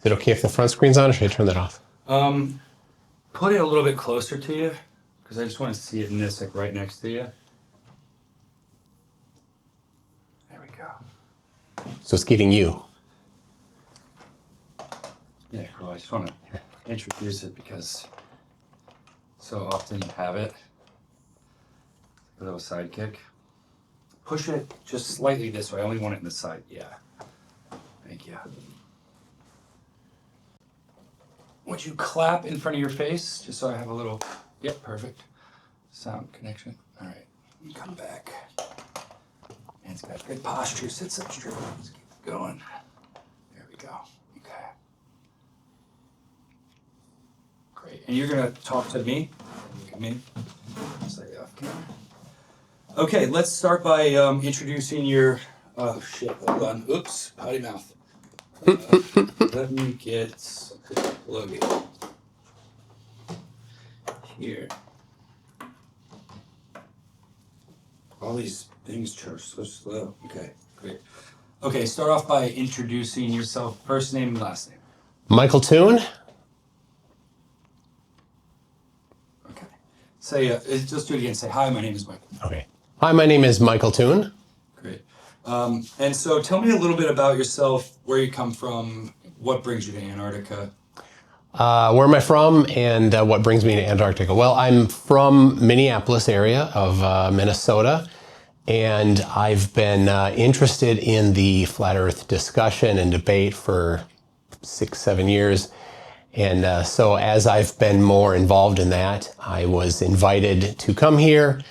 Is it okay if the front screen's on, or should I turn that off? Put it a little bit closer to you, because I just want to see it in this, like right next to you. There we go. So it's getting you. Yeah, cool. I just want to introduce it because so often you have it. A little sidekick. Push it just slightly this way. I only want it in the side. Yeah. Thank you. Would you clap in front of your face just so I have a little, yep, perfect. Sound connection. All right. Come back. Man's got good posture. Sits up straight. Let's keep going. There we go. Okay. Great. And you're going to talk to me. Look at me. Say off camera. Okay, let's start by introducing your. Oh shit! Hold on. Oops, potty mouth. Let me get plug it here. All these things are so slow. Okay, great. Okay, start off by introducing yourself. First name and last name. Michael Toon. Okay. Say just do it again. Say hi. My name is Michael. Okay. Hi, my name is Michael Toon. Great. And so tell me a little bit about yourself, where you come from, what brings you to Antarctica. Where am I from, and what brings me to Antarctica? Well, I'm from Minneapolis area of Minnesota, and I've been interested in the flat Earth discussion and debate for 6-7 years. And so as I've been more involved in that, I was invited to come here.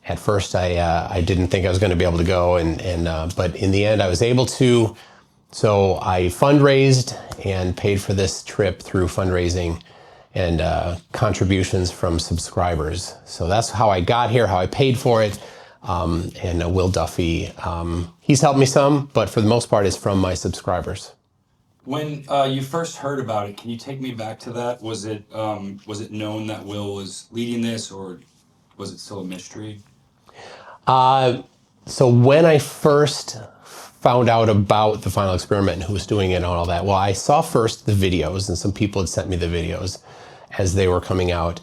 At first, I didn't think I was going to be able to go, but in the end, I was able to. So I fundraised and paid for this trip through fundraising and contributions from subscribers. So that's how I got here, how I paid for it. And Will Duffy, he's helped me some, but for the most part, it's from my subscribers. When you first heard about it, can you take me back to that? Was it known that Will was leading this, or was it still a mystery? So when I first found out about the final experiment and who was doing it and all that, well, I saw first the videos, and some people had sent me the videos as they were coming out.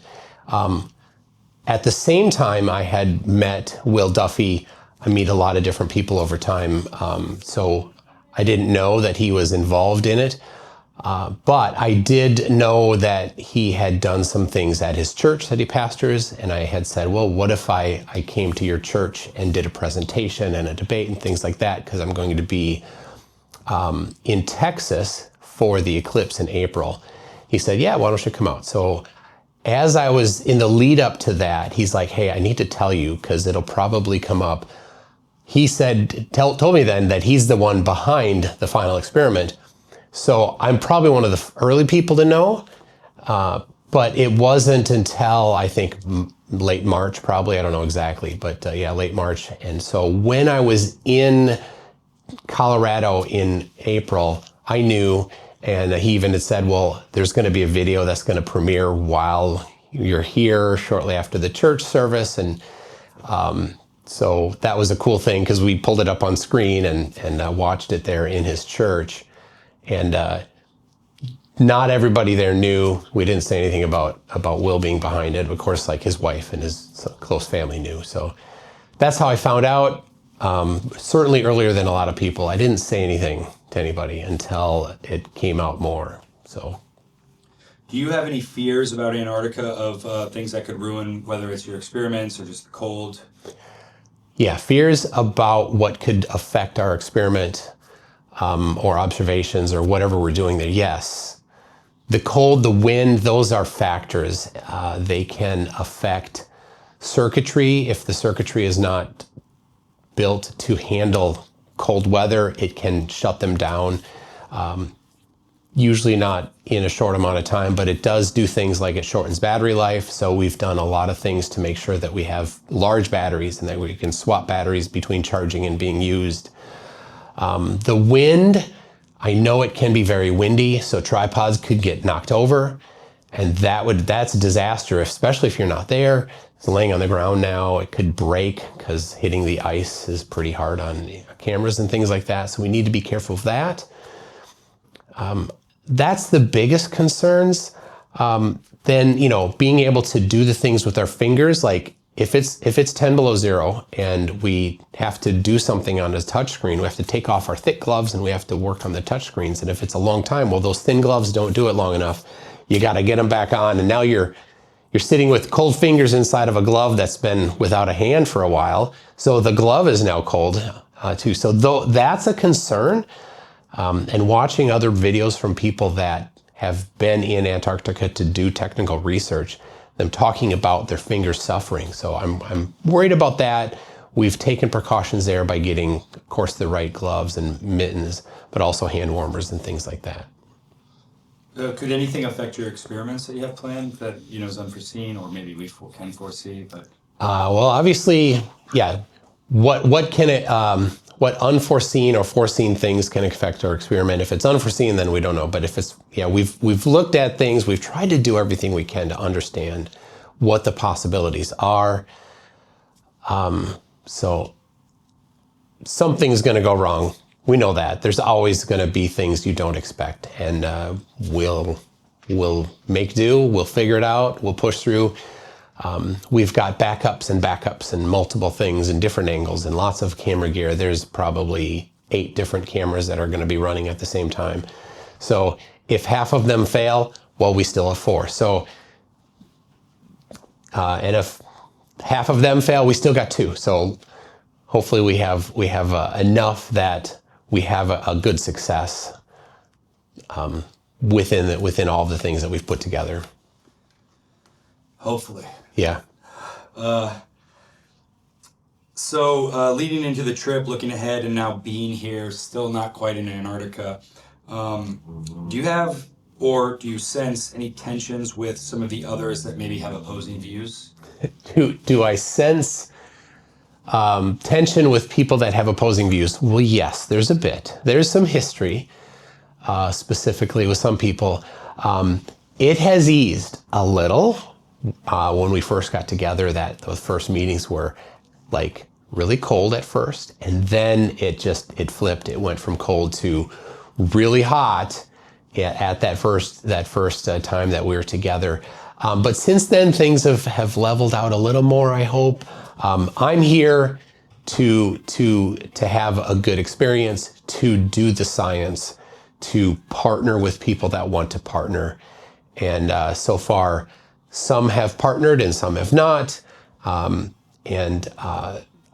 At the same time, I had met Will Duffy. I meet a lot of different people over time, so I didn't know that he was involved in it. But I did know that he had done some things at his church that he pastors, and I had said, well, what if I came to your church and did a presentation and a debate and things like that, because I'm going to be in Texas for the eclipse in April. He said, yeah, why don't you come out? So as I was in the lead up to that, he's like, hey, I need to tell you, because it'll probably come up. He said, told me then that he's the one behind the final experiment. So I'm probably one of the early people to know, but it wasn't until I think late March, probably, I don't know exactly, but yeah, late March. And so when I was in Colorado in April, I knew, and he even had said, well, there's going to be a video that's going to premiere while you're here shortly after the church service. And so that was a cool thing, because we pulled it up on screen and watched it there in his church. And not everybody there knew. We didn't say anything about Will being behind it. Of course, like his wife and his close family knew. So that's how I found out. Certainly earlier than a lot of people. I didn't say anything to anybody until it came out more. So, do you have any fears about Antarctica of things that could ruin, whether it's your experiments or just the cold? Yeah, fears about what could affect our experiment. Or observations or whatever we're doing there, yes. The cold, the wind, those are factors. They can affect circuitry. If the circuitry is not built to handle cold weather, it can shut them down. Usually not in a short amount of time, but it does do things like it shortens battery life. So we've done a lot of things to make sure that we have large batteries and that we can swap batteries between charging and being used. The wind, I know it can be very windy, so tripods could get knocked over, and that's a disaster, especially if you're not there. It's laying on the ground now. It could break because hitting the ice is pretty hard on cameras and things like that, so we need to be careful of that. that's the biggest concerns. Then, you know, being able to do the things with our fingers, like if it's 10 below zero and we have to do something on a touchscreen, we have to take off our thick gloves and we have to work on the touchscreens. And if it's a long time, well, those thin gloves don't do it long enough. You got to get them back on. And now you're sitting with cold fingers inside of a glove that's been without a hand for a while. So the glove is now cold too. So that's a concern. And watching other videos from people that have been in Antarctica to do technical research, them talking about their fingers suffering. So I'm worried about that. We've taken precautions there by getting, of course, the right gloves and mittens, but also hand warmers and things like that. Could anything affect your experiments that you have planned that, you know, is unforeseen, or maybe we can foresee? But well, obviously, yeah. What can it? What unforeseen or foreseen things can affect our experiment? If it's unforeseen, then we don't know. But if it's, yeah, we've looked at things. We've tried to do everything we can to understand what the possibilities are. So something's going to go wrong. We know that. There's always going to be things you don't expect, and we'll make do. We'll figure it out. We'll push through. We've got backups and multiple things and different angles and lots of camera gear. There's probably 8 different cameras that are going to be running at the same time. So if half of them fail, well, we still have 4. So, and if half of them fail, we still got 2. So hopefully we have enough that we have a good success within all of the things that we've put together. hopefully. Yeah. So leading into the trip, looking ahead, and now being here, still not quite in Antarctica, do you have or do you sense any tensions with some of the others that maybe have opposing views? Do I sense tension with people that have opposing views? Well, yes, there's a bit. There's some history, specifically with some people. It has eased a little when we first got together. That those first meetings were like really cold at first, and then it flipped. It went from cold to really hot at that first time that we were together. But since then, things have leveled out a little more, I hope. I'm here to have a good experience, to do the science, to partner with people that want to partner. And so far, some have partnered and some have not.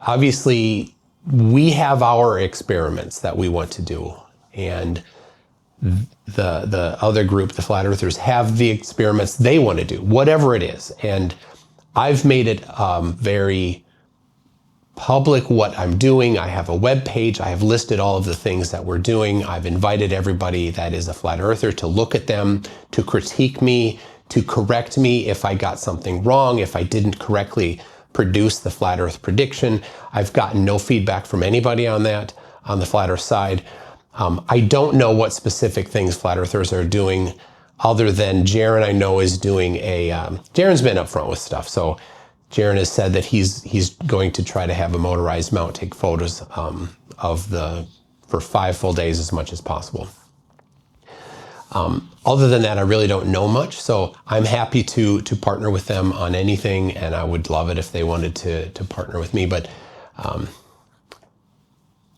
Obviously, we have our experiments that we want to do. And the other group, the Flat Earthers, have the experiments they want to do, whatever it is. And I've made it very public what I'm doing. I have a web page. I have listed all of the things that we're doing. I've invited everybody that is a Flat Earther to look at them, to critique me, to correct me if I got something wrong, if I didn't correctly produce the Flat Earth prediction. I've gotten no feedback from anybody on that, on the Flat Earth side. I don't know what specific things Flat Earthers are doing, other than Jaron, I know, is doing Jaron's been upfront with stuff. So Jaron has said that he's going to try to have a motorized mount take photos for 5 full days as much as possible. Other than that, I really don't know much. So I'm happy to partner with them on anything, and I would love it if they wanted to partner with me. But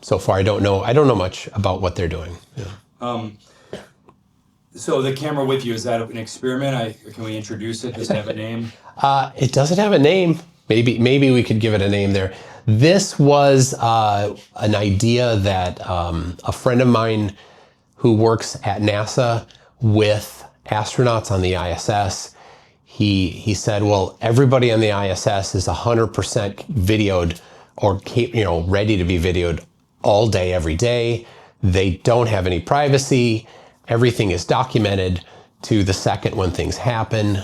so far, I don't know much about what they're doing. Yeah. So the camera with you, is that an experiment? Can we introduce it? Does it have a name? It doesn't have a name. Maybe we could give it a name there. This was an idea that a friend of mine who works at NASA with astronauts on the ISS, he said, well, everybody on the ISS is 100% videoed or ready to be videoed all day, every day. They don't have any privacy. Everything is documented to the second when things happen.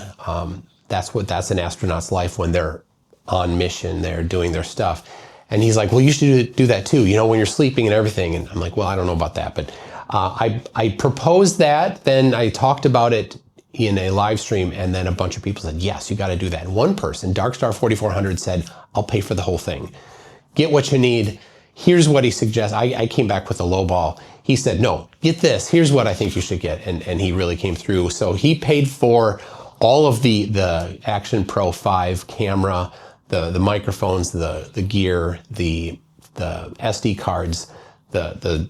That's an astronaut's life when they're on mission, they're doing their stuff. And he's like, well, you should do that too, when you're sleeping and everything. And I'm like, well, I don't know about that. But I proposed that, then I talked about it in a live stream, and then a bunch of people said, yes, you got to do that. And one person, Darkstar 4400, said, I'll pay for the whole thing. Get what you need. Here's what he suggests. I came back with a low ball. he said, no, get this. Here's what I think you should get. And he really came through. So he paid for all of the Action Pro 5 camera, the microphones, the gear, the SD cards, the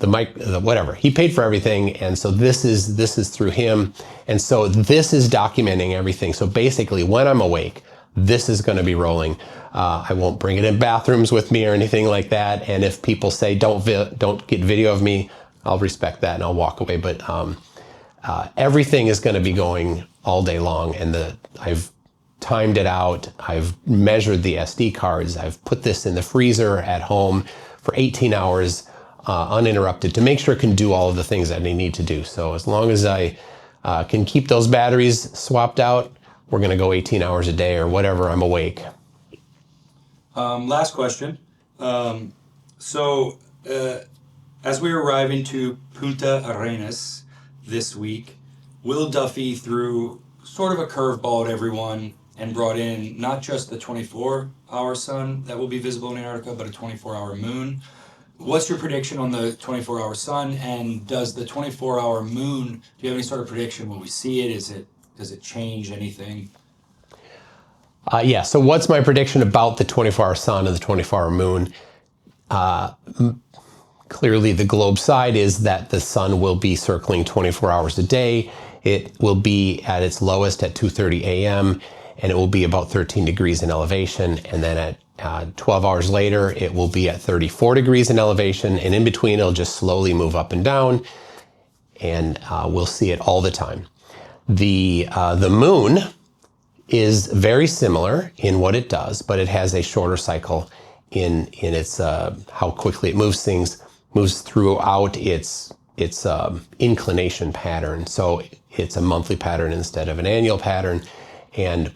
mic, whatever. He paid for everything, and so this is through him. And so this is documenting everything. So basically, when I'm awake, this is going to be rolling. I won't bring it in bathrooms with me or anything like that. And if people say don't get video of me, I'll respect that and I'll walk away. But everything is going to be going all day long, and I've timed it out. I've measured the SD cards. I've put this in the freezer at home for 18 hours. Uninterrupted to make sure it can do all of the things that I need to do. So as long as I can keep those batteries swapped out, we're going to go 18 hours a day or whatever I'm awake. Last question. As we arrive into Punta Arenas this week, Will Duffy threw sort of a curveball at everyone and brought in not just the 24-hour sun that will be visible in Antarctica, but a 24-hour moon. What's your prediction on the 24-hour sun, and does the 24-hour moon, do you have any sort of prediction? Will we see it? Does it change anything? Yeah, so what's my prediction about the 24-hour sun and the 24-hour moon? Clearly the globe side is that the sun will be circling 24 hours a day. It will be at its lowest at 2:30 a.m. and it will be about 13 degrees in elevation, and then at 12 hours later, it will be at 34 degrees in elevation, and in between, it'll just slowly move up and down, and we'll see it all the time. The moon is very similar in what it does, but it has a shorter cycle in its how quickly it moves throughout its inclination pattern. So it's a monthly pattern instead of an annual pattern,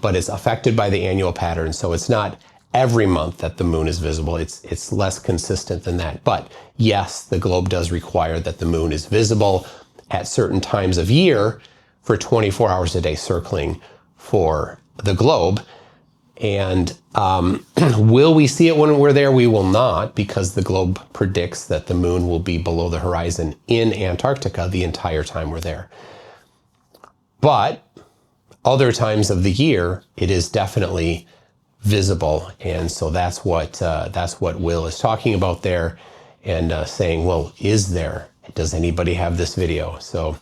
but it's affected by the annual pattern. So it's not every month that the moon is visible. It's less consistent than that. But yes, the globe does require that the moon is visible at certain times of year for 24 hours a day circling for the globe. And will we see it when we're there? We will not, because the globe predicts that the moon will be below the horizon in Antarctica the entire time we're there. But other times of the year, it is definitely visible, and so that's what Will is talking about there, and saying, well, does anybody have this video? So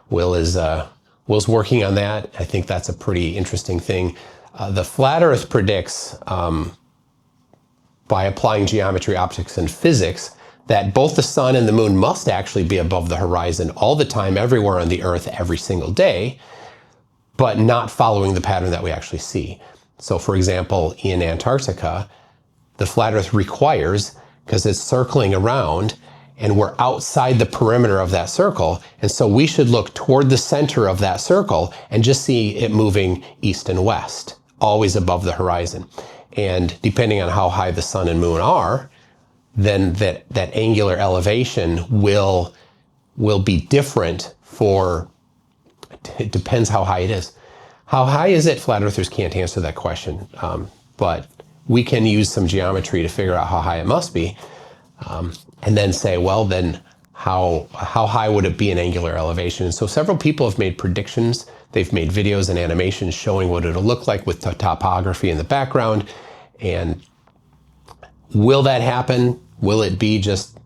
Will's working on that. I think that's a pretty interesting thing. The Flat Earth predicts, by applying geometry, optics, and physics, that both the sun and the moon must actually be above the horizon all the time, everywhere on the Earth, every single day, but not following the pattern that we actually see. So for example, in Antarctica, the Flat Earth requires, because it's circling around and we're outside the perimeter of that circle, and so we should look toward the center of that circle and just see it moving east and west, always above the horizon. And depending on how high the sun and moon are, then that angular elevation will be different it depends how high it is. How high is it? Flat Earthers can't answer that question, but we can use some geometry to figure out how high it must be, and then say, well, then how high would it be in angular elevation? And so several people have made predictions. They've made videos and animations showing what it'll look like with the topography in the background. And will that happen? Will it be just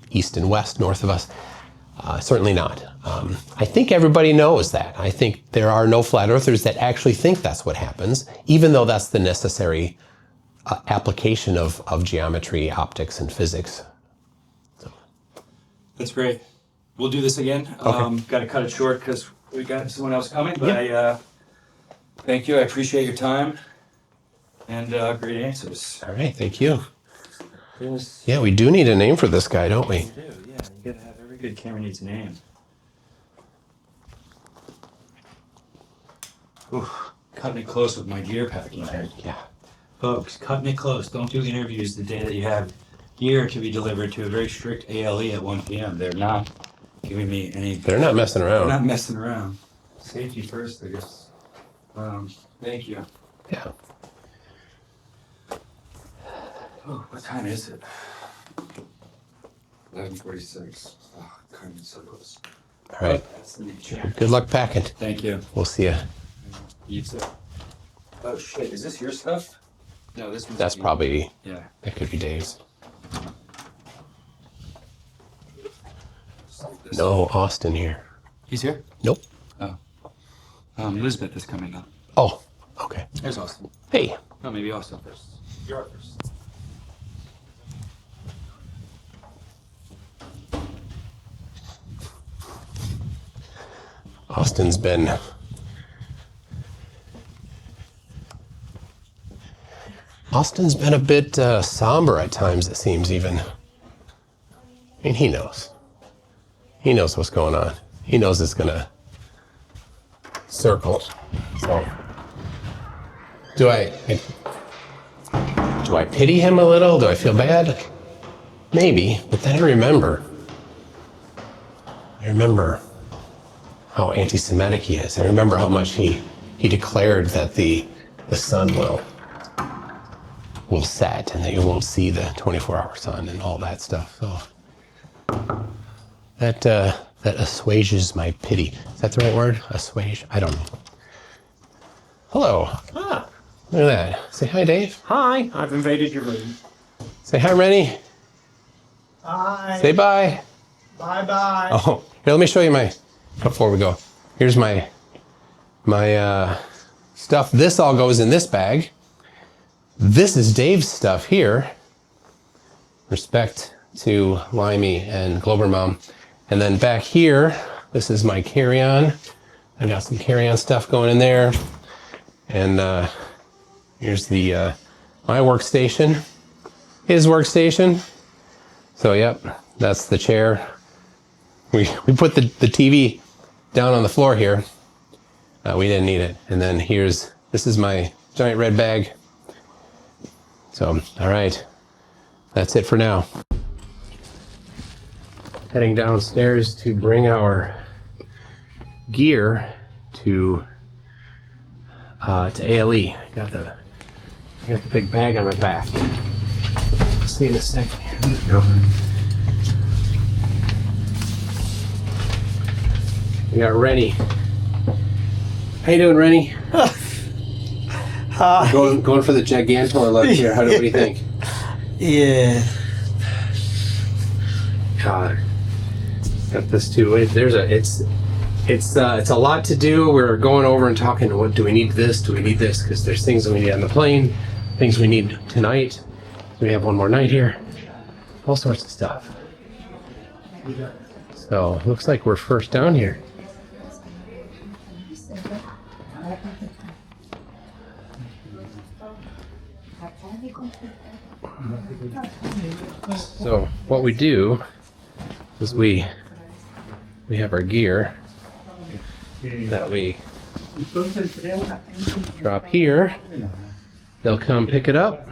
east and west, north of us? Certainly not. I think everybody knows that. I think there are no flat earthers that actually think that's what happens, even though that's the necessary application of geometry, optics, and physics. So. That's great. We'll do this again. Okay. Got to cut it short because we got someone else coming, but thank you. I appreciate your time and great answers. All right, thank you. Yeah, we do need a name for this guy, don't we? We do, yeah. You gotta have every good camera needs a name. Ooh, cutting it close with my gear packing here. Yeah. Folks, cutting it close. Don't do interviews the day that you have gear to be delivered to a very strict ALE at 1 p.m. They're not giving me any... They're not messing around. They're not messing around. Safety first, I guess. Thank you. Yeah. Oh, what time is it? 11:46. Oh, kind of so close. All right. That's the nature. Good luck packing. Thank you. We'll see you. You too. Oh shit! Is this your stuff? No, this one's That's me. probably, Yeah. that could be Dave's. No Austin here. He's here. Nope. Oh. Elizabeth is coming up. Oh, okay. There's Austin. Hey. Oh, maybe Austin first. You're up first. Austin's been a bit somber at times, it seems, even. I mean, he knows. He knows what's going on. He knows it's gonna circle. So, do I pity him a little? Do I feel bad? Maybe, but then I remember how anti-Semitic he is. I remember how much he declared that the sun will set and that you won't see the 24-hour sun and all that stuff. So that assuages my pity. Is that the right word? Assuage? I don't know. Hello. Ah, Look at that. Say hi, Dave. hi, I've invaded your room. Say hi, Rennie. Hi. Say bye. Bye-bye. Oh, here, let me show you before we go. Here's my stuff. This all goes in this bag. This is Dave's stuff here. Respect to Limey and Glober Mom. And then back here, this is my carry-on. I got some carry-on stuff going in there. And here's my workstation. His workstation. So yep, that's the chair. We put the TV down on the floor here. We didn't need it. And then this is my giant red bag. So, all right, that's it for now. Heading downstairs to bring our gear to ALE. Got the big bag on my back. See you in a second here. Let's go. We got Rennie. How you doing, Rennie? Hi. Going for the Gigantor look here. What do you think? Yeah. God, got this too. It's a lot to do. We're going over and talking. What do we need? This? Do we need this? Because there's things that we need on the plane, things we need tonight. We have one more night here. All sorts of stuff. So looks like we're first down here. So what we do is we have our gear that we drop here. They'll come pick it up,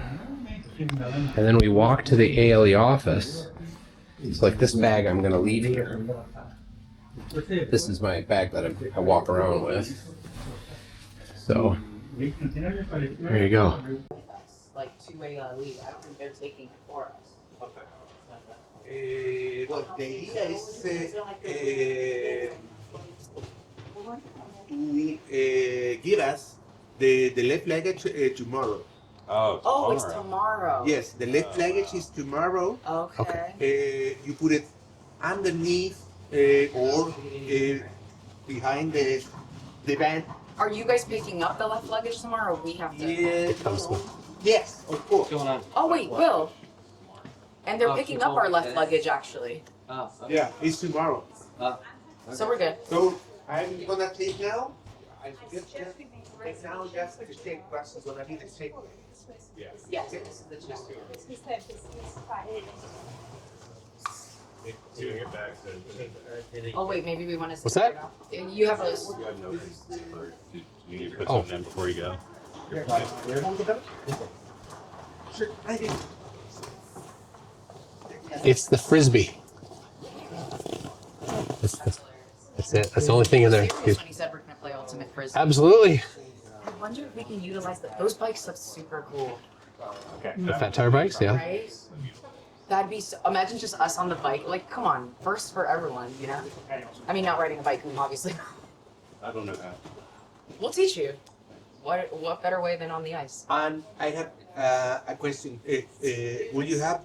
and then we walk to the ALE office. It's like this bag I'm going to leave here. This is my bag that I walk around with. So there you go. Like two-way lead. I don't think they're taking it for us. Well, the idea is to give us the left luggage tomorrow. Oh, it's tomorrow. Yes, the left luggage is tomorrow. Okay. You put it underneath or behind the van. Are you guys picking up the left luggage tomorrow? Or we have to. Yes, of course. Oh wait, Will. And they're picking up our left luggage actually. Yeah, it's tomorrow. So we're good. So I'm gonna take now. I just take now just to check what's gonna be the check. Yes, this is the check. Oh wait, maybe we want to. What's that? You have a. You need to put something in before you go. It's the frisbee. That's it. That's the only thing in there. When he said we're gonna play ultimate frisbee. Absolutely. I wonder if we can utilize those bikes. Look super cool, The fat tire bikes, yeah. right? That'd be so, imagine just us on the bike. Like, come on, first for everyone, you know? I mean, not riding a bike, obviously. I don't know how. We'll teach you. What better way than on the ice? And I have a question. Will you have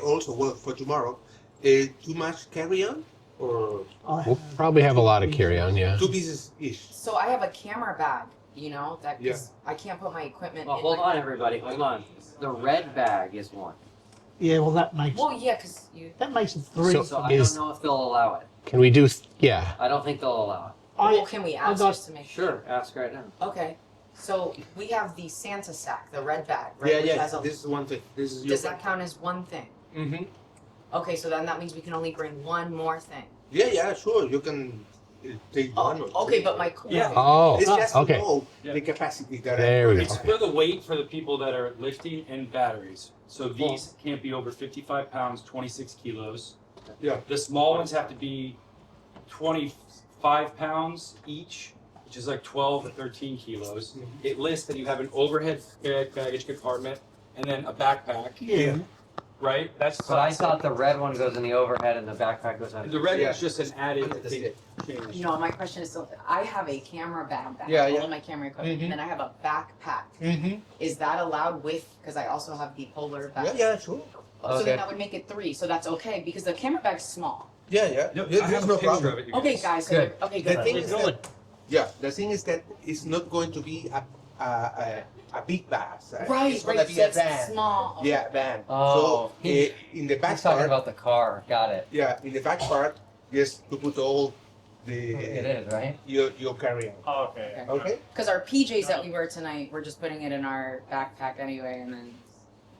also, well, for tomorrow, too much carry-on? Or We'll probably have a lot of carry-on, yeah. 2 pieces each? So I have a camera bag, you know, that Yeah. I can't put my equipment Well, in. hold my- on, everybody. Hold on. The red bag is one. Yeah, well, that makes Well, yeah, because you. it 3. So- So I Is- don't know if they'll allow it. Can we do, yeah. I don't think they'll allow Well, can we ask got- just to make it. Ask right now. Okay. So we have the Santa sack, the red bag, right? Yeah, which yeah. has a- This is one thing. This is your. does that count as one thing? Mm-hmm. Okay, so then that means we can only bring one more thing. Yeah, yeah, sure. You can take one or two. Okay, but my Yeah. Oh, It's just to okay. know Yeah. the capacity that There we go. It's for the weight for the people that are lifting and batteries. So these can't be over 55 pounds, 26 kilos. Yeah. The small ones have to be 25 pounds each, which is like 12 to 13 kilos. Mhm. It lists that you have an overhead baggage compartment and then a backpack, Yeah. right? That's But I thought the red one goes in the overhead and the backpack goes on. the red Yeah. is just an added That's thing. it. Change. No, my question is so I have a camera bag, Yeah, all yeah. of my camera equipment, Mhm. and then I have a backpack. Mm-hmm. Is that allowed with? Because I also have the polar bag. Yeah, yeah, sure. So Okay. then that would make it 3. So that's okay because the camera bag's small. Yeah, yeah. Yep, There- I There's have a no picture problem. of it. you Okay, guys. guys. So Good. okay, The good. thing is that, yeah, the thing is that it's not going to be a big bag. Right, It's right. gonna be So a it's van. small. Okay. Yeah, van. Oh, So in the back He's talking part, about the car. Got it. yeah, in the back part, just to put all It the is, right? your carry-on. Oh, okay. Okay. Because our PJs that we wear tonight, we're just putting it in our backpack anyway, and then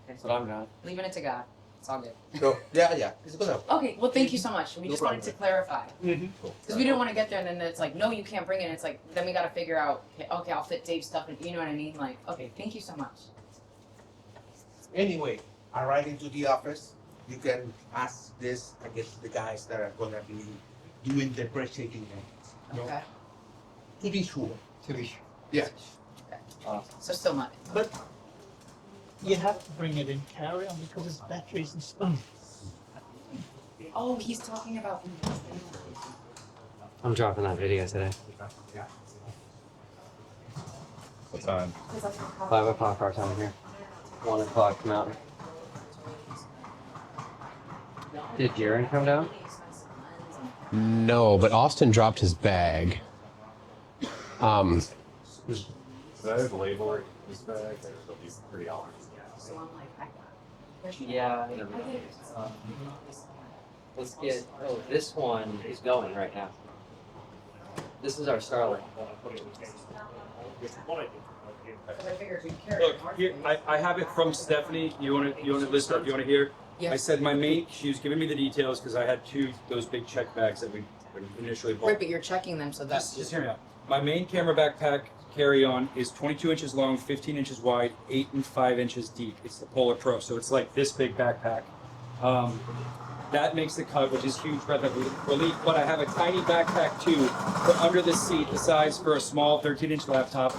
That's what I'm doing. leaving it to God. It's all good. So yeah, yeah, it's gonna. Okay, well, thank you so much. We No just wanted to clarify. Mm-hmm. Because we didn't want to get there and then it's like, no, you can't bring it. It's like, then we got to figure out, okay, I'll fit Dave's stuff. And you know what I mean? Like, okay, thank you so much. Anyway, arriving to the office, you can ask this, I guess, the guys that are gonna be doing the breathtaking things. No? Okay. To be sure. To be sure. Yeah. So still not. But you have to bring it in carry-on because it's batteries and stuff. Oh, he's talking about. I'm dropping that video today. What time? 5 o'clock our time here. 1 o'clock mountain. Did Jaron come down? No, but Austin dropped his bag. Does that have a label this bag? It'll be pretty awesome. So I'm like, I got it. Yeah. Let's get. Oh, this one is going right now. This is our Starlink. I figured we'd carry Look, it more. here, I have it from Stephanie. You want to listen? You want to hear? Yeah. I said my main. She was giving me the details because I had those big check bags that we initially bought. Right, but you're checking them, so that's Just hear me out. My main camera backpack carry-on is 22 inches long, 15 inches wide, 8 and 5 inches deep. It's the Polar Pro, so it's like this big backpack. That makes the cut, which is huge breath of relief. But I have a tiny backpack too, for under the seat, the size for a small 13-inch laptop,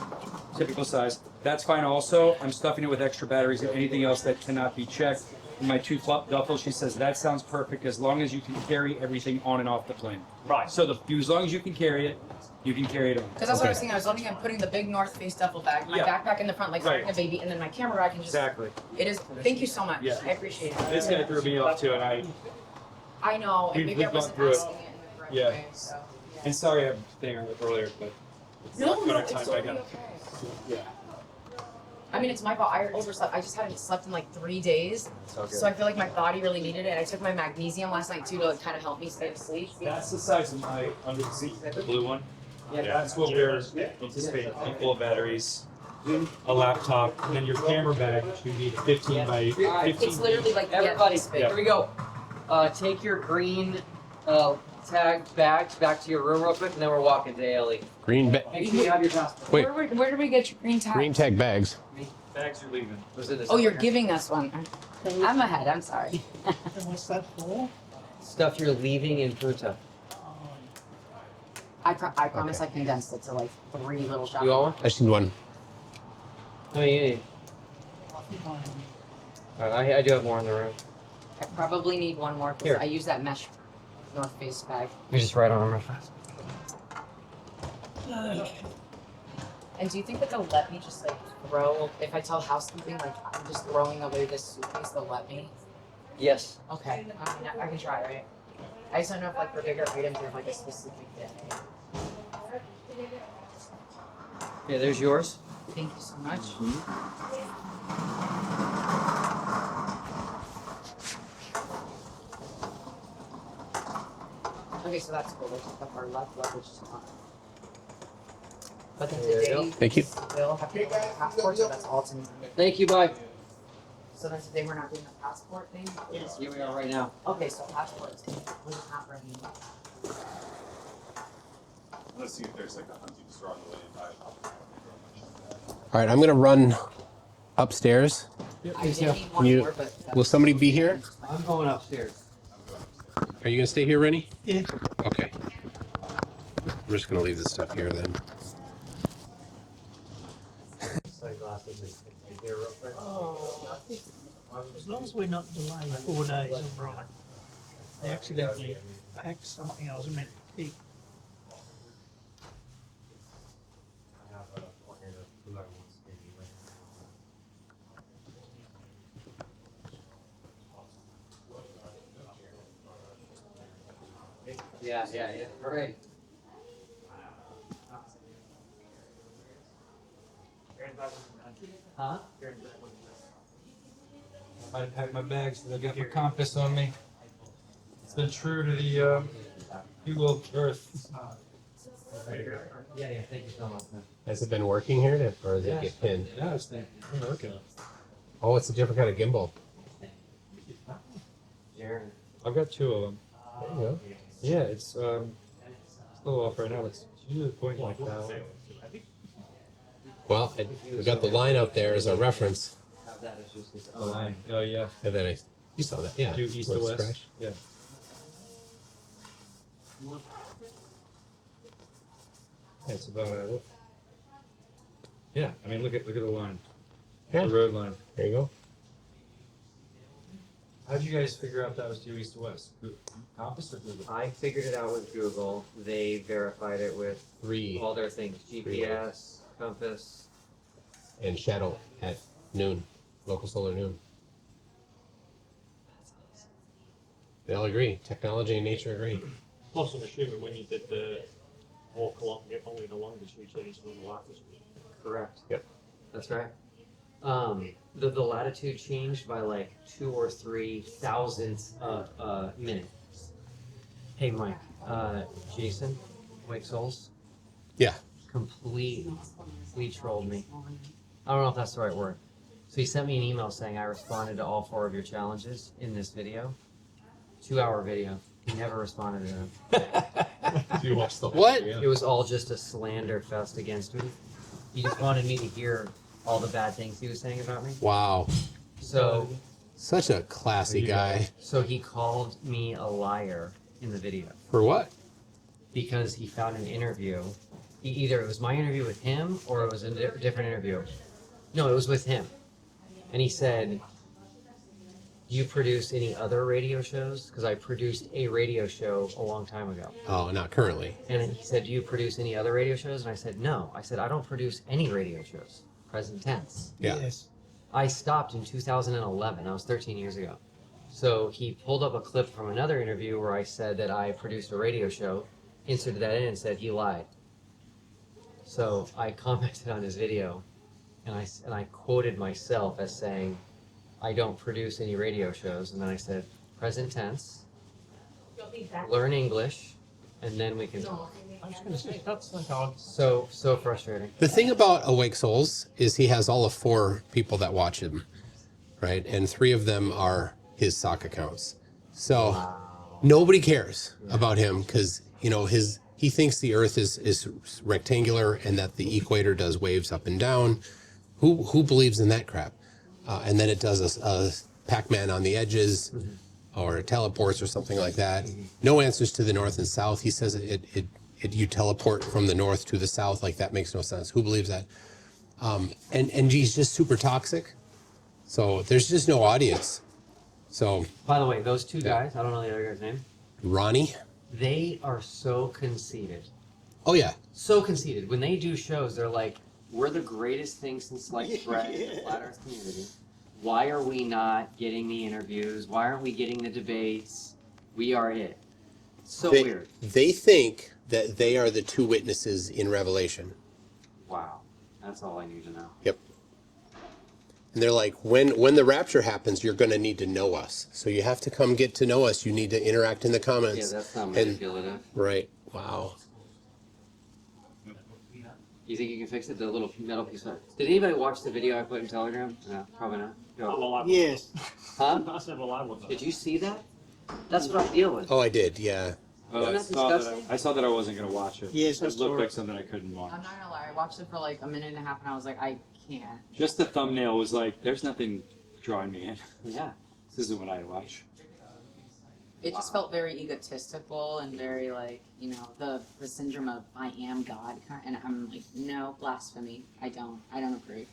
typical size. That's fine. Also, I'm stuffing it with extra batteries and anything else that cannot be checked. In my 2 flop duffels, she says that sounds perfect as long as you can carry everything on and off the plane. Right. So as long as you can carry it, you can carry it on. because that's what I was thinking. I was looking at putting the big North Face duffel bag, my Yeah. backpack in the front, like Right. holding a baby, and then my camera I can just. Exactly. It is. Thank you so much. Yeah. I appreciate it. This guy threw me off too, and I know, and We've maybe I gone wasn't through it. asking it in the correct Yeah. way. So. and sorry I'm staying earlier, but No, When no, I it's time totally back up. okay. yeah. I mean, it's my fault. I overslept. I just hadn't slept in like 3 days, so I feel like my body really needed it. I took my magnesium last night too to kind of help me stay asleep. That's the size of my under the seat, the blue one. Yeah. That's what we're anticipating. Full of batteries, a laptop, and then your camera bag, which you need 15 by 15. It's literally like Everybody, this big. here we go. Take your green tag bags back to your room real quick, and then we're walking to ALE. Green bag. Make sure you have your passport. Wait. Where did we get your green tag? Green tag bags. Bags are leaving. Was it this Oh, you're one? giving us one. I'm ahead. I'm sorry. And what's that for? Stuff you're leaving in Punta. I promise I condensed it to like 3 little shots. You want one? I just need one. No, you need. Alright, I do have more in the room. I probably need one more Here. because I use that mesh North Face bag. You just write on them real fast. And do you think that they'll let me just like throw, if I tell housekeeping, like I'm just throwing away this suitcase, they'll let me? Yes. Okay, I mean, I can try, right? I just don't know if like for bigger items they have like a specific day. Yeah, there's yours. Thank you so much. Okay, so that's cool. They took up our left luggage time. But then There you today, go. Thank you. they'll have to get the passport, so that's all to me. Thank you. Bye. So then today we're not doing the passport thing? Here we are right now. Okay, so passports, we're just not ready. Let's see if there's like a hunting straw on the way in. All right, I'm gonna run upstairs. I did need one You- more, but. Will somebody be here? I'm going upstairs. Are you gonna stay here, Rennie? Yeah. Okay. I'm just gonna leave this stuff here then. Oh, I think as long as we're not delayed 4 days, I'm right. They accidentally packed something I was meant to keep. Yeah. Right. Huh? I packed my bags so I got my compass on me. It's been true to the Google Earth. Yeah. Thank you so much, man. Has it been working here, or does it Yes. get pinned? Yeah, it's been working. Oh, it's a different kind of gimbal. Jared. I've got 2 of them. There you go. Yeah, it's a little off right now. It's usually pointing like that. Well, we got the line out there as our reference. Have that as just his Oh, own. line. Oh yeah. And then you saw that, yeah. Due east where to it's west. scratched. Yeah. That's about it. Yeah, I mean look at the line. Yeah. The road line. There you go. How'd you guys figure out that was due east to west? Compass or Google? I figured it out with Google. They verified it with 3 all their things: GPS, compass. and shadow at noon, local solar noon. They all agree. Technology and nature agree. Plus, I'm assuming when you did the walk along, only the longest you changed from the latitude. Correct. Yep. That's right. The latitude changed by like 2 or 3 thousandths of a minute. Hey, Mike. Jason, Wake Souls, Yeah. completely trolled me. I don't know if that's the right word. So he sent me an email saying I responded to all 4 of your challenges in this video. 2-hour video. He never responded to them. Do you watch the what? It was all just a slander fest against me. He just wanted me to hear all the bad things he was saying about me. Wow. So Such a classy guy. So he called me a liar in the video For what? because he found an interview. Either it was my interview with him or it was a different interview. No, it was with him. And he said, do you produce any other radio shows? Because I produced a radio show a long time ago. Oh, not currently. And he said, do you produce any other radio shows? And I said, no. I said, I don't produce any radio shows. Present tense. Yeah. Yes. I stopped in 2011. That was 13 years ago. So he pulled up a clip from another interview where I said that I produced a radio show, inserted that in and said he lied. So I commented on his video and I quoted myself as saying, I don't produce any radio shows. And then I said, present tense, learn English, and then we can talk. I was going to say, that's like odd. So frustrating. The thing about Awake Souls is he has all of 4 people that watch him, right? And 3 of them are his sock accounts. So nobody cares about him because, you know, he thinks the Earth is rectangular and that the equator does waves up and down. Who believes in that crap? And then it does a Pac-Man on the edges or it teleports or something like that. No answers to the north and south. He says you teleport from the north to the south. Like that makes no sense. Who believes that? And he's just super toxic. So there's just no audience. So By the way, those two guys, I don't know the other guy's name, Ronnie. they are so conceited. Oh yeah. So conceited. When they do shows, they're like, we're the greatest thing since sliced bread in the flat earth community. Why are we not getting the interviews? Why aren't we getting the debates? We are it. So weird. They think that they are the two witnesses in Revelation. Wow. That's all I need to know. Yep. And they're like, when the rapture happens, you're going to need to know us. So you have to come get to know us. You need to interact in the comments. Yeah, that's not manipulative. Right. Wow. You think you can fix it? The little metal piece of it. Did anybody watch the video I put in Telegram? No, probably not. Go. Yes. Huh? I said, well, I was. Did you see that? That's what I deal with. Oh, I did. Yeah. Isn't that disgusting? I saw that I wasn't gonna watch it. Yes, It that's looked true. like something I couldn't watch. I'm not gonna lie. I watched it for like a minute and a half, and I was like, I can't. Just the thumbnail was like, there's nothing drawing me in. Yeah. This isn't what I watch. It just felt very egotistical and very like, you know, the syndrome of I am God, and I'm like, no, blasphemy. I don't approve.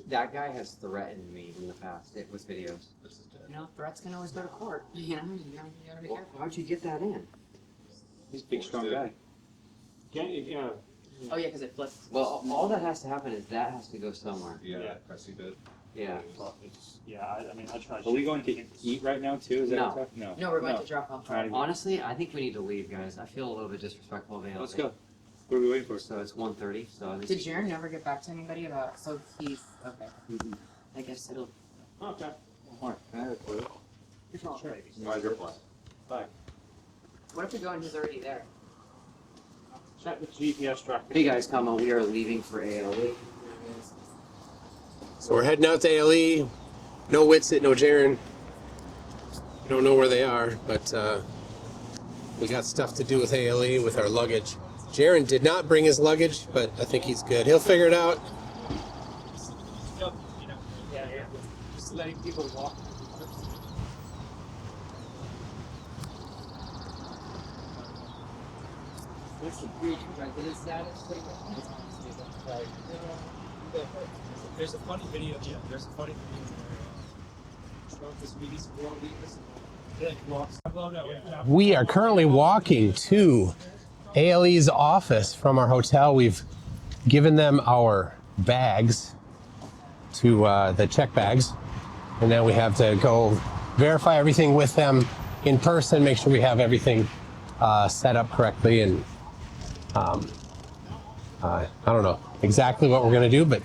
That guy has threatened me in the past with videos. You know, threats can always go to court. You gotta be careful. How'd you get that in? He's a big, strong guy. Yeah. Oh yeah, because it flips. Well, all that has to happen is that has to go somewhere. Yeah, I see that. Yeah. I mean, I tried. Are we going to eat right now too? Is that No. what's up? No. No, we're going to drop off. Not even. Honestly, I think we need to leave, guys. I feel a little bit disrespectful of ALC. Let's go. What are we waiting for? So it's 1:30. So I think Did Jaron never get back to anybody about? So he's okay. Mhm. I guess it'll. Okay. Mark, can I have a photo? Why is your plan? Bye. What if we go and he's already there? Check the GPS tracker. Hey guys, come on. We are leaving for ALE. So we're heading out to ALE. No Witsit, no Jaron. We don't know where they are, but we got stuff to do with ALE with our luggage. Jaron did not bring his luggage, but I think he's good. He'll figure it out. Yeah. Just letting people walk. There's a funny video. Yeah, there's a funny video where Trump is meeting some world leaders. Then he walks. We are currently walking to ALE's office from our hotel. We've given them our bags to the check bags, and now we have to go verify everything with them in person, make sure we have everything set up correctly, and I don't know exactly what we're going to do, but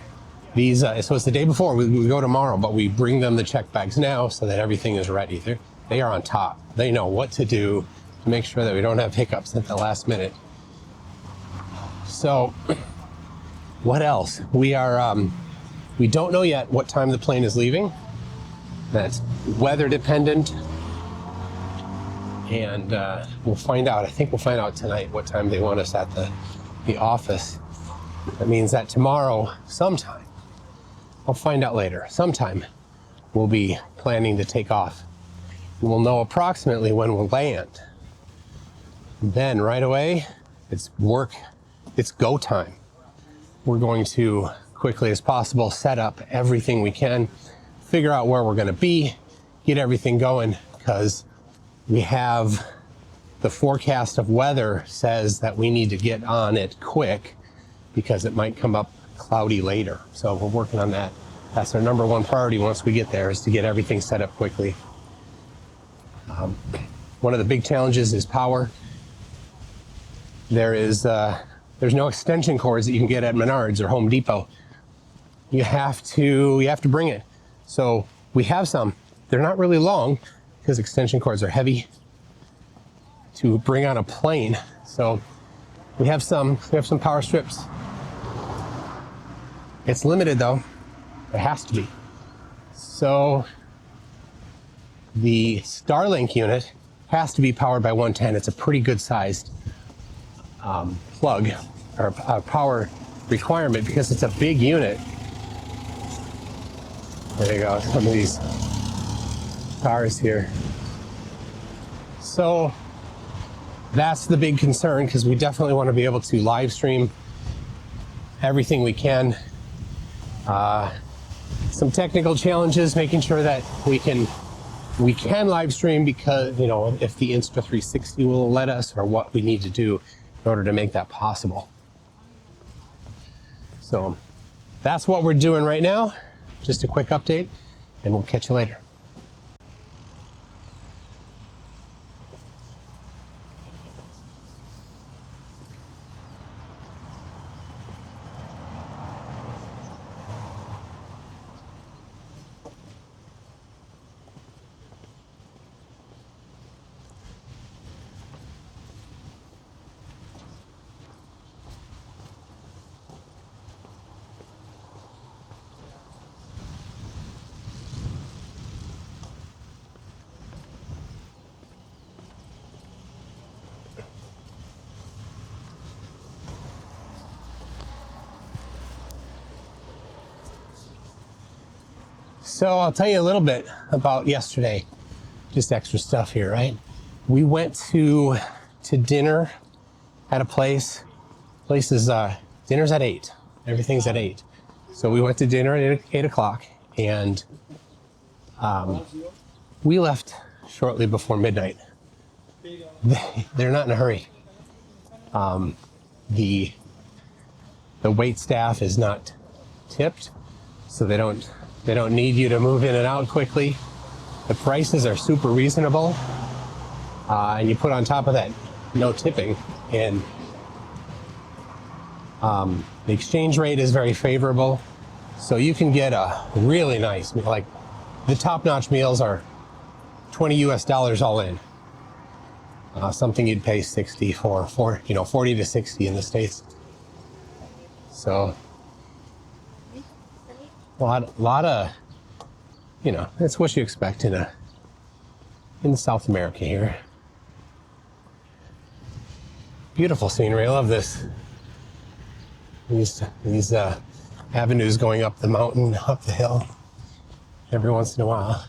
these so it's the day before. We go tomorrow, but we bring them the check bags now so that everything is ready. They are on top. They know what to do to make sure that we don't have hiccups at the last minute. So what else? We don't know yet what time the plane is leaving. That's weather dependent, and we'll find out. I think we'll find out tonight what time they want us at the office. That means that tomorrow sometime, I'll find out later, sometime we'll be planning to take off. We'll know approximately when we'll land. Then right away, it's go time. We're going to, quickly as possible, set up everything we can, figure out where we're gonna be, get everything going, because we have the forecast of weather says that we need to get on it quick because it might come up cloudy later. So we're working on that. That's our number one priority once we get there, is to get everything set up quickly. One of the big challenges is power. There's no extension cords that you can get at Menards or Home Depot. You have to bring it. So we have some. They're not really long because extension cords are heavy to bring on a plane. So we have some power strips. It's limited though. It has to be. So the Starlink unit has to be powered by 110. It's a pretty good sized plug or power requirement because it's a big unit. There you go, some of these cars here. So that's the big concern, because we definitely want to be able to live stream everything we can. Some technical challenges, making sure that we can we can live stream because, if the Insta360 will let us, or what we need to do in order to make that possible. So that's what we're doing right now. Just a quick update, and we'll catch you later. So I'll tell you a little bit about yesterday, just extra stuff here, right? We went to dinner at a place. Dinner's at 8. Everything's at 8. So we went to dinner at 8 o'clock, and we left shortly before midnight. They're not in a hurry. The wait staff is not tipped, so they don't need you to move in and out quickly. The prices are super reasonable, and you put on top of that no tipping, and the exchange rate is very favorable, so you can get a really nice meal. Like the top-notch meals are $20 US all in. Something you'd pay 60 for 40 to 60 in the States. So a lot of, that's what you expect in South America here. Beautiful scenery. I love this. These avenues going up the mountain, up the hill, every once in a while.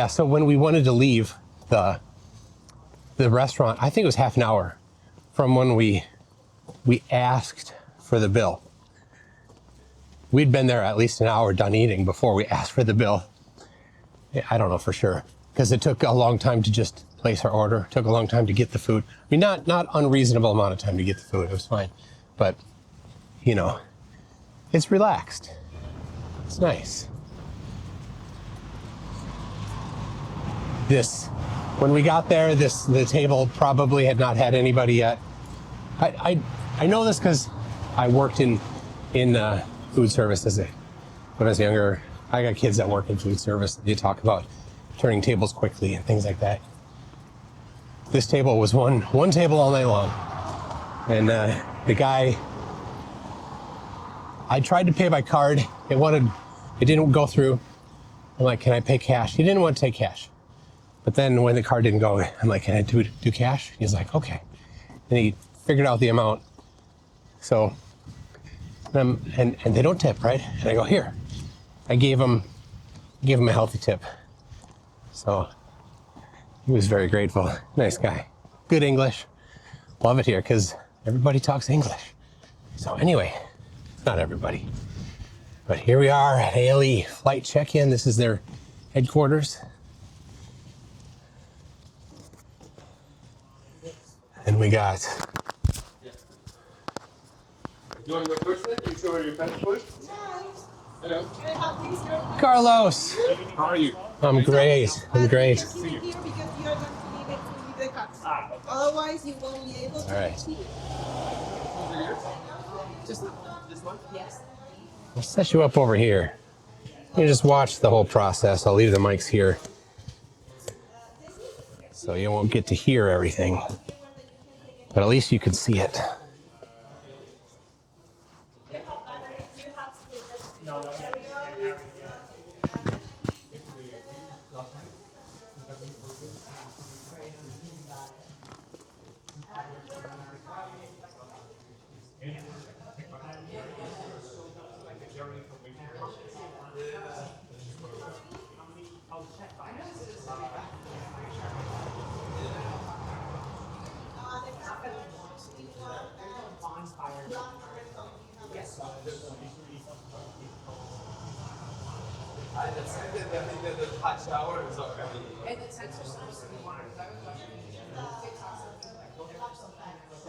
So when we wanted to leave the restaurant, I think it was half an hour from when we asked for the bill. We'd been there at least an hour done eating before we asked for the bill. I don't know for sure, because it took a long time to just place our order. It took a long time to get the food. I mean, not unreasonable amount of time to get the food. It was fine. But, it's relaxed. It's nice. When we got there, the table probably had not had anybody yet. I know this because I worked in food service when I was younger. I got kids that work in food service. They talk about turning tables quickly and things like that. This table was one table all night long, and the guy. I tried to pay by card. It didn't go through. I'm like, can I pay cash? He didn't want to take cash. But then when the card didn't go, I'm like, can I do cash? He's like, okay. And he figured out the amount. So, and they don't tip, right? And I go, here. I gave him a healthy tip. So he was very grateful. Nice guy. Good English. Love it here because everybody talks English. So anyway, not everybody. But here we are at ALE flight check-in. This is their headquarters. And we got. You want to go first then? You show her your passport? Hello. Carlos. How are you? I'm great. I'm great. Otherwise, you won't be able to. All right. Just this one? Yes. I'll set you up over here. You just watch the whole process. I'll leave the mics here, so you won't get to hear everything. But at least you can see it. hot shower is already. And the tents are supposed to be warm, because I was watching TikToks of them, like, go watch some tents.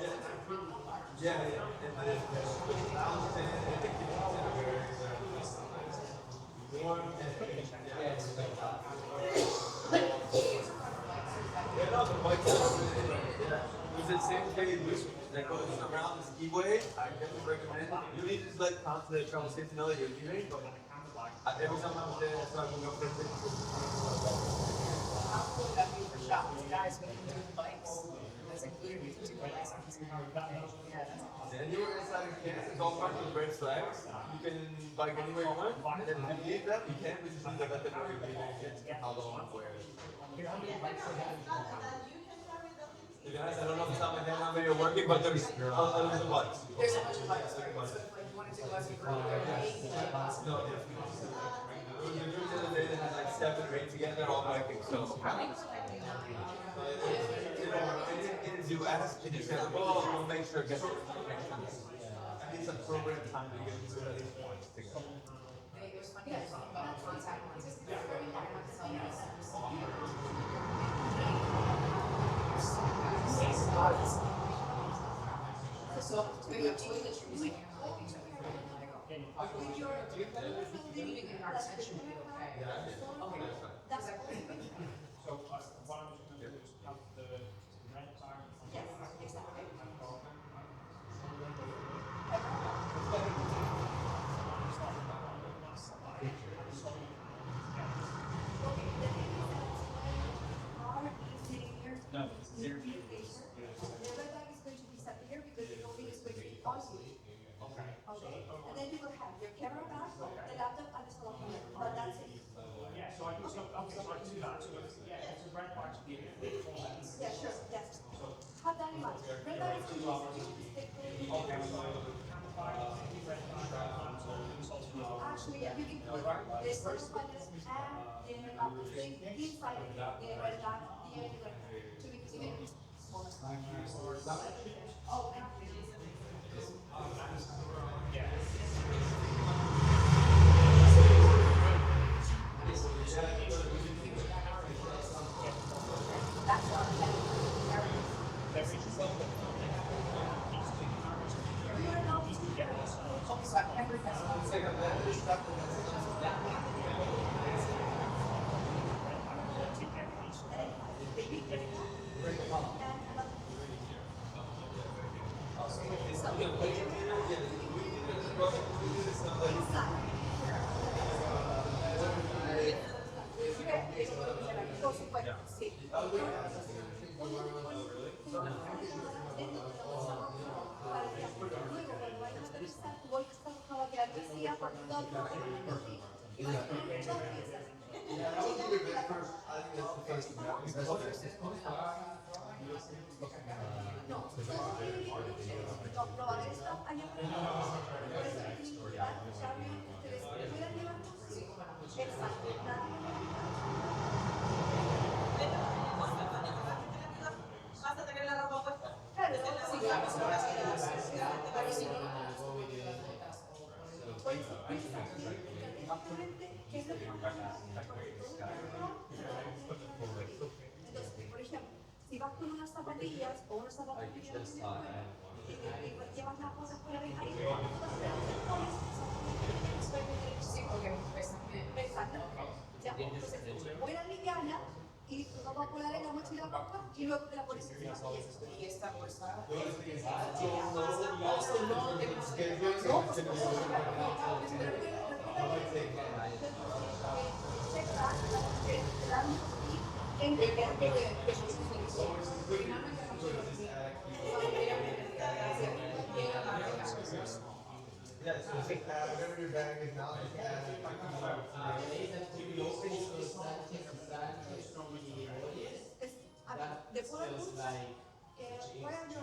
Yeah, and then there's lounge tent and the kitchen warm and yeah, no, the white was the same thing that goes around the skiway. I definitely recommend it. You need to just let Continent Travel Safety know that you're leaving. Every time I'm there, that's why I'm going to go. How cool would that be for shops? Guys, we can do the bikes. That's included with the 2 bikes. Yeah, that's awesome. And you were inside of camp, it's all marked with red flags. You can bike anywhere you want. And then if you leave them, you can, but just need to let them know you're leaving and how long, where. To be honest, I don't know off the top of my head how many are working, but there's a bunch. There's a bunch of bikes. So if like you wanted to go out for No, the group the other day that had like 7 or 8 together, they're all biking, so. If you ask, and you say, well, we'll make sure it gets. I need some program time to get to at least once to go. It was funny, I was talking about contact lenses. It's very hard not to tell you this. So we have toiletries like each other. Leaving in our attention would be okay. Okay. That's So what I'm going to do is have the red tag. Yes, exactly. No, it's zero. The red light is going to disappear because the building is going to be on you. Okay. Okay. And then you will have your camera back, the laptop, and the cell phone. But that's it. Yeah, so I can so I can do that. So yeah, it's a red light to be Yeah, sure. Yes. Have that in mind. Red light is going to disappear. Actually, you can put the solar panels and the thing inside the red light, the LED light, to make it even smaller. Oh, si vas con unas zapatillas o unos zapatos que llevas las cosas por ahí, Sí, porque exacto. Ya, entonces, voy a liviana y tú vas a poner en la mochila roja y luego te la pones en la y esta bolsa. Yeah, so whatever your bag is now, just add the photos, what are your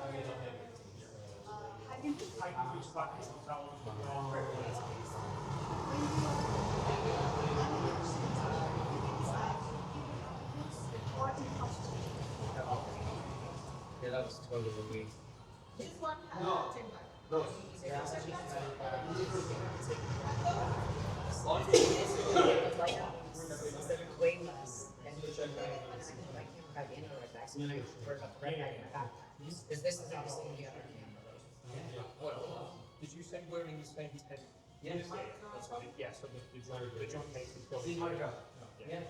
Yeah, that was totally weak. this one has no. way less than the sugar. And then I can put my camera back in the red bag, so then I work up the red bag in my back. Because this is obviously gonna be on our camera. Did you say where in Spain? Yes. That's right. Yeah, so the joint makes it go. Yeah.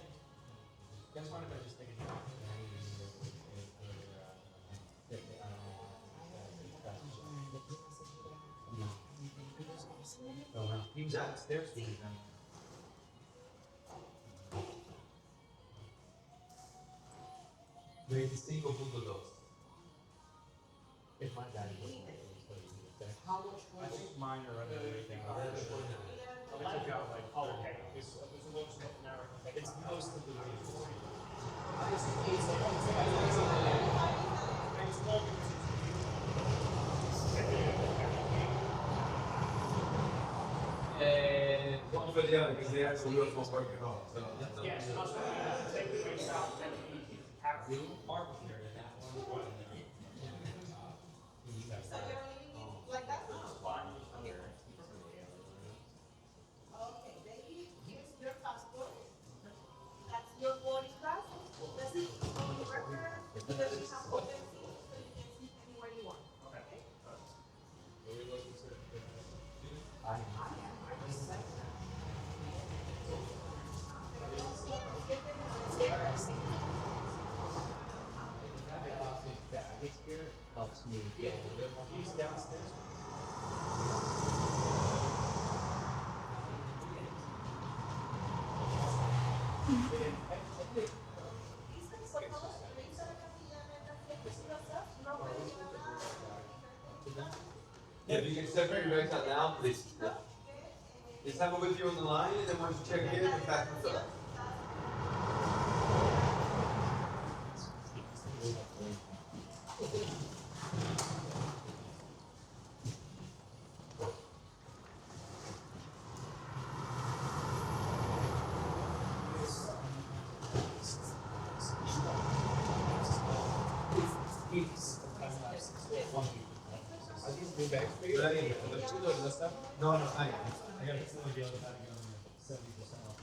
Downstairs. If my daddy was I think mine are under everything. I took out like, oh, okay, it's a little bit narrow. It's most of the way. One for the other, because they actually work for working home. Yes, I was going to take the way south and have the barbecue. So you're living like that? Okay, baby, here's your passport. That's your boarding pass. Does it on the record? Because you have open seats, so you can sit anywhere you want. Okay? Helps me get He's downstairs. Yeah, if you can separate your bags out now, please. Just have it with you on the line, and then once you check in, the pack comes up. Are these new bags for you? The two loads of stuff? No, I got a two deal with that again, 70% off.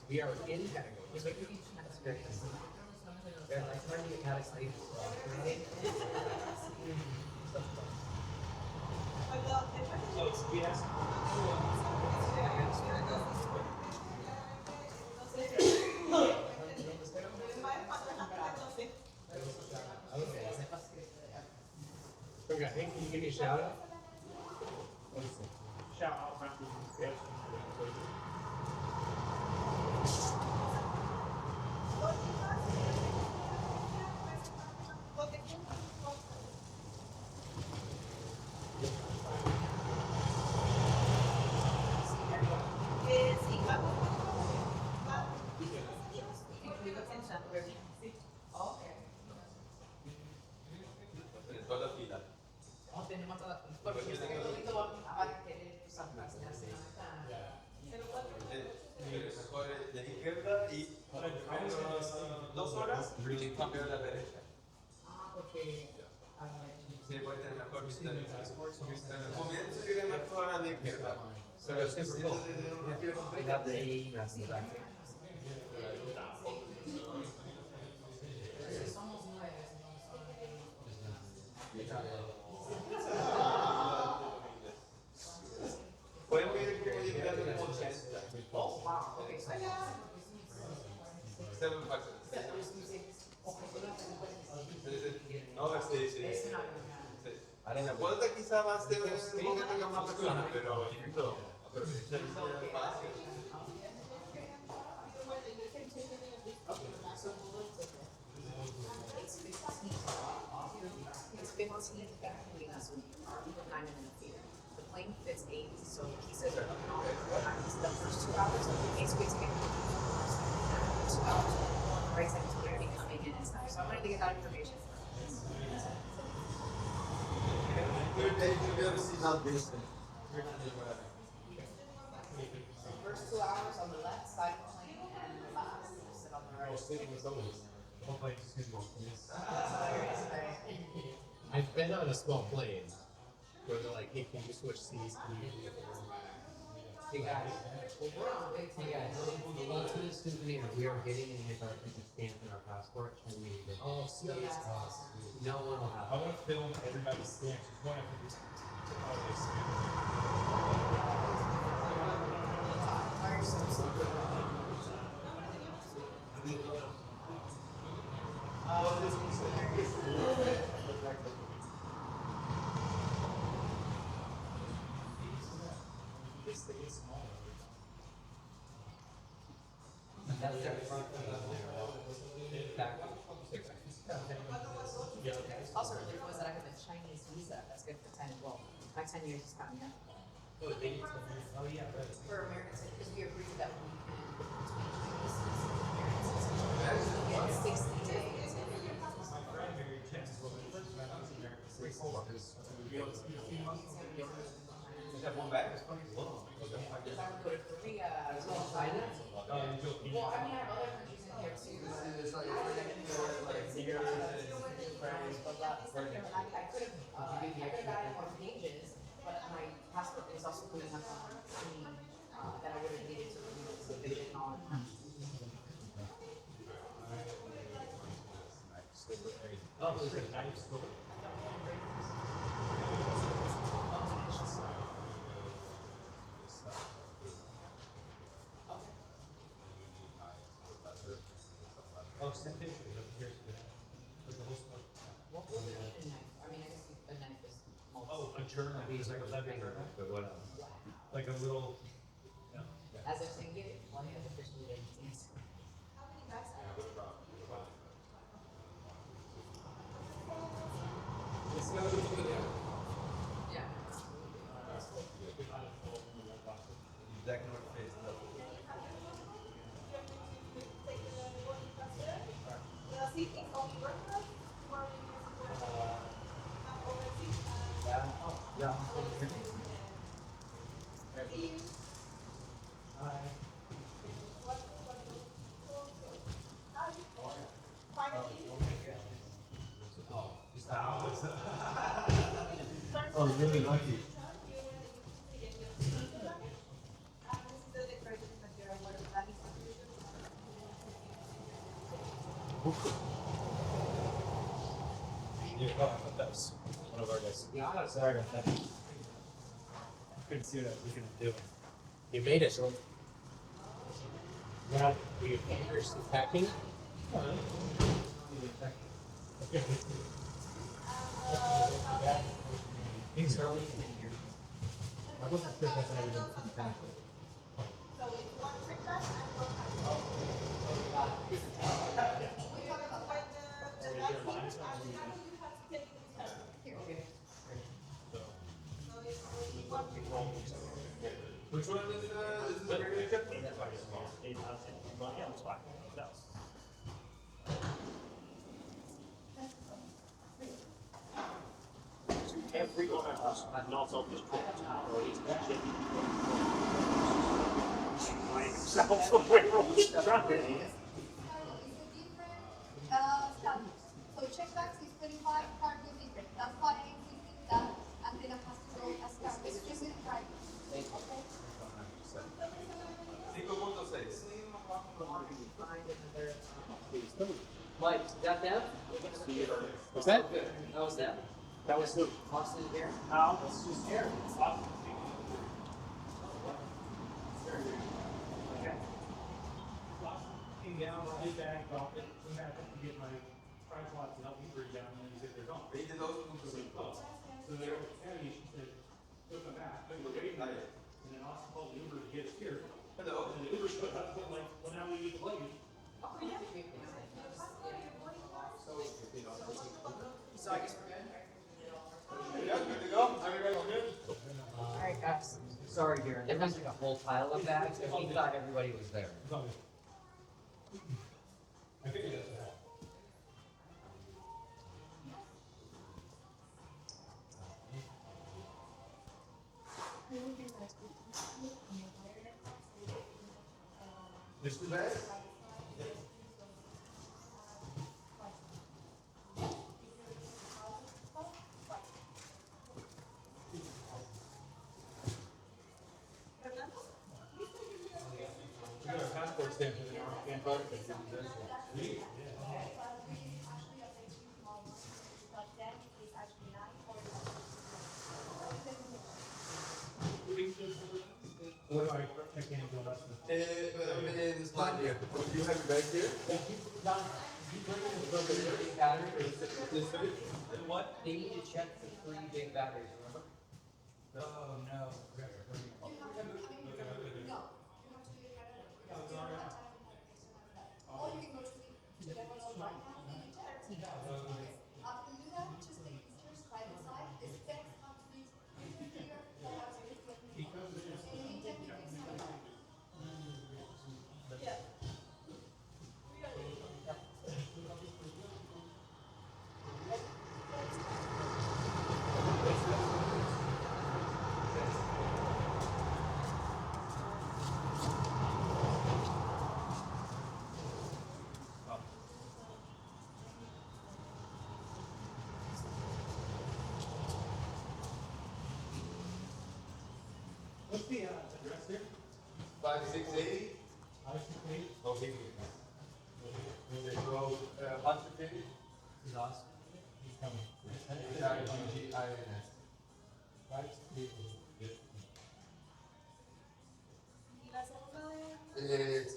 We are in Patagonia. That's great. They're like trying to get out of sleep. Okay, hey, can you give me a shout out? Shout out back to the toda la fila. Tenemos toda, porque este bonito va a querer usar más de la Mejor de la izquierda y 2 horas, cambio a la derecha. Ah, porque. Sí, puede tener mejor vista. Comienza y mejor a la izquierda. Pero es que si Somos 9. podemos ir llegando a 80. Oh, wow, okay. So Seven factors. No, sí, sí. Sí. Puede quizá más de un poco tenga más personas, pero aprovechar el espacio. It's 15 families with 9 in the theater. The plane fits 8, so he says they're looking all the first 2 hours of the case weeks get 2 hours on the right side is going to be coming in and stuff. So I wanted to get that information. Good day to be able to see not this. First 2 hours on the left side of the plane and the last sit on the right. I've been on a small plane. Where they're like, hey, can you switch seats? Can you do it? Hey guys, hey guys, the ultimate souvenir. We are getting an Antarctica stamp in our passport, and we need it. Oh, sweet. No one will have I it. want to film everybody's stamps. Just one after this. This thing is small. That's their front back. Also, there was that I have a Chinese visa. That's good for 10. Well, my 10 years is coming up. Oh, yeah, right. For Americans, because we agreed that we can, between Chinese citizens and American citizens, we get 60 days. My friend married Chinese woman. She's American citizen. Is that one back? It's funny. If I would go to Korea, China. Well, I mean, I have other countries in here too. I could have gotten more pages, but my passport is also coming up on screen that I would have needed to renew, so they didn't all. Oh, there's a knife store. Oh, same thing. Here's the whole store. What would a knife? I mean, I guess a knife is. Oh, a journal. It's like a leather journal. But what else? Like a little. No. As if saying, give it, well, yeah, officially they dance. Yeah. Back north face. Oh, really lucky. Yeah, oh, that was one of our guys. Yeah. Sorry about that. Couldn't see what I was gonna do. You made it. Now, we finish the packing. Things are only in here. I wasn't sure if I had it in the back. Which one is the regular chip? Everyone else had not on this trip or he's by himself somewhere on the traffic. So check backs is 25, cargo different. That's why I'm thinking that antenna has to go as cargo. It's just in private. Okay? 5.6. Find another. Mike, is that them? What's that? That was them? That was the. Austin here? Now, it's just here. Came down, I did that, dropped it, went back up to get my tripod to help me bring down, and he said they're gone. They did those ones. So they were telling me, she said, took them back, took them away, and then Austin called the Uber to get us here. Hello. And the Uber showed up, I'm like, well, now we need the luggage. So I guess we're good. Yeah, good to go. Everybody good? All right, guys. Sorry, Darren. There was like a whole pile of bags, and we thought everybody was there. It's all good. I figured that's what happened. There's two bags? What do I can't go less than. This line here. Do you have your bag here? What? They need to check for 3 big batteries, remember? Oh no. What's the address here? 5680. Okay. So, Hunter Page. He's awesome. He's coming. H-I-N-G-I-N-S.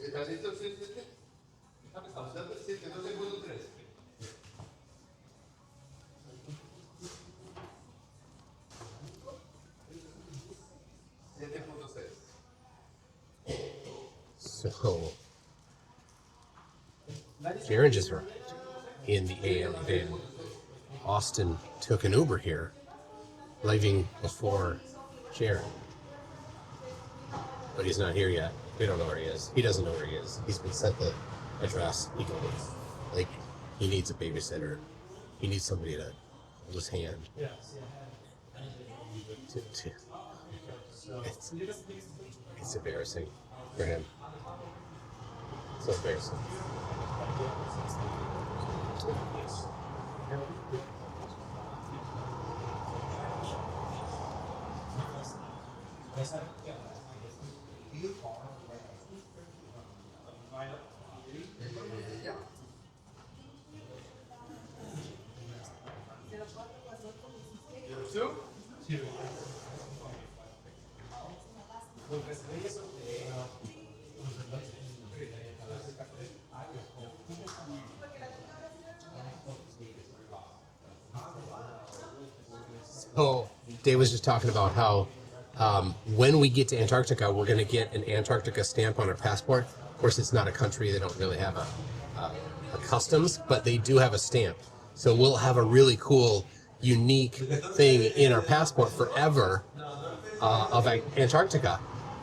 ¿Estás listo? Sí, sí, sí. Estamos dando 7, 2 segundos 3. So, Jaron just arrived in the AM van. Austin took an Uber here, leaving before Jaron. But he's not here yet. We don't know where he is. He doesn't know where he is. He's been sent the address. He goes, like, he needs a babysitter. He needs somebody to hold his hand. Yes. It's embarrassing for him. So embarrassing. So Dave was just talking about how when we get to Antarctica, we're going to get an Antarctica stamp on our passport. Of course, it's not a country; they don't really have a customs, but they do have a stamp. So we'll have a really cool, unique thing in our passport forever of Antarctica.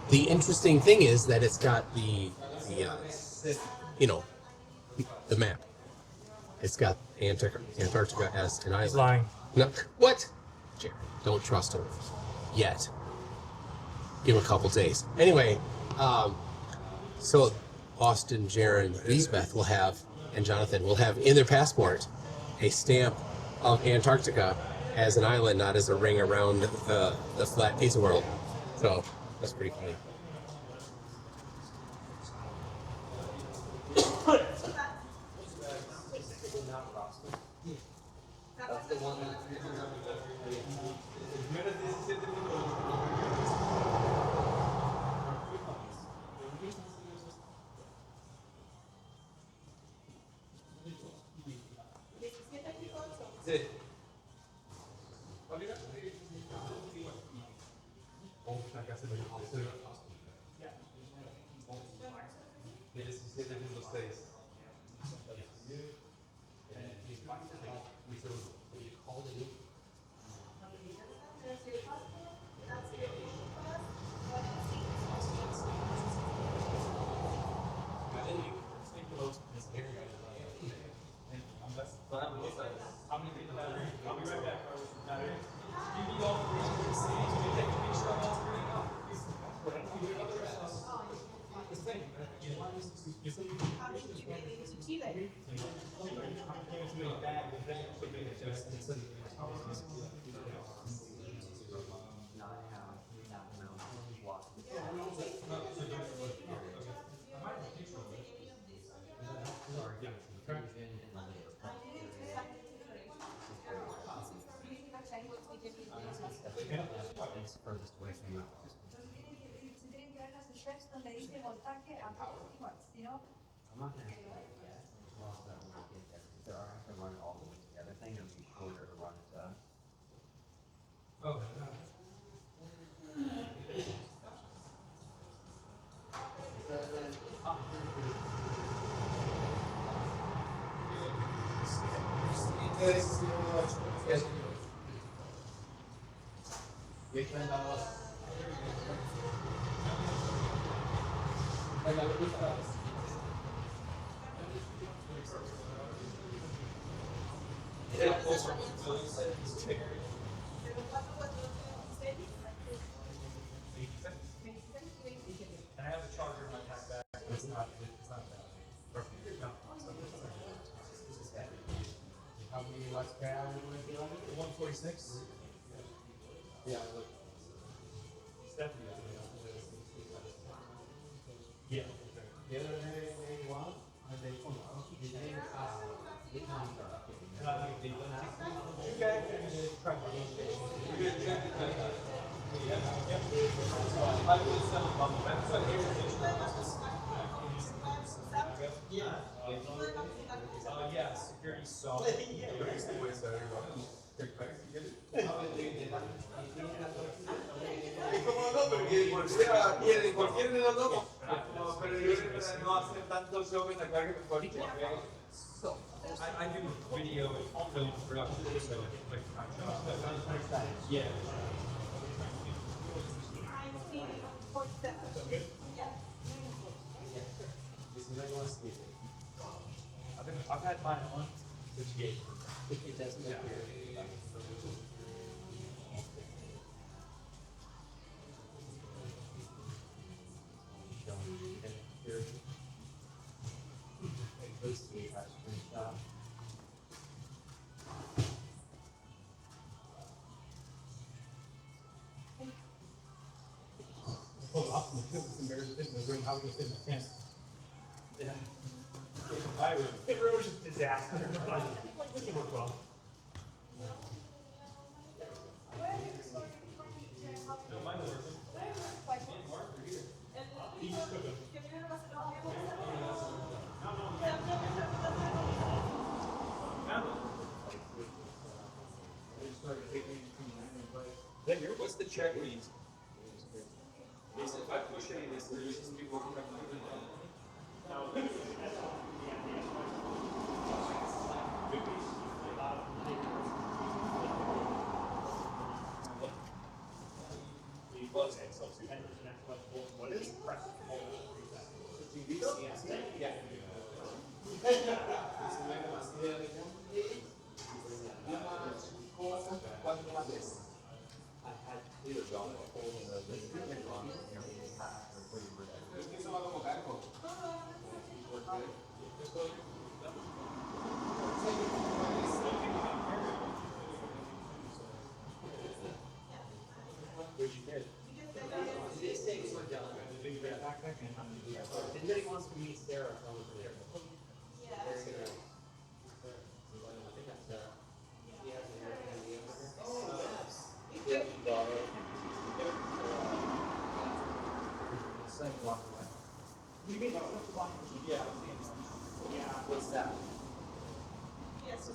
The interesting thing is that it's got the map. It's got Antarctica as an island. He's lying. No, what? Jared, don't trust him yet. Give him a couple days. Anyway, so Austin, Jaron, Lisbeth will have, and Jonathan will have in their passport a stamp of Antarctica as an island, not as a ring around the flat piece of world. So that's pretty funny. That's the one that. Sí. How many people have? I'll be right back. You need all three. Can you take a picture of all three? Not have that amount of walking. is furthest away from you? I'm not gonna have to wait yet. We'll also that when we get there. If there are have to run it all the way to the other thing, it'll be shorter to run it to. Oh. And I have a charger in my pack bag. It's not that. Perfect. No, How many watts per hour would it be on it? 146. Yeah, look. It's definitely. Yeah. The other day they want, and they come out, they didn't, Yeah, security soft. Es como no, porque por sea quieren, cualquiera de los dos. No, pero yo creo que no hacen tanto show en la carga mejor. I do video and film production, so like yeah. I've had mine on. Which gate? It doesn't appear. Pull up and it was embarrassing in the room. How was it in the tent? Yeah. My room. It was just a disaster. Like, this worked well. No, mine was working. He just took it. What's the check read? If I push any of this, there's some people who come What is press? Anybody wants to meet Sarah from over there? I think that's Sarah. She has an Airbnb over there. Second block away. You mean what's block? Yeah. What's that? Yes,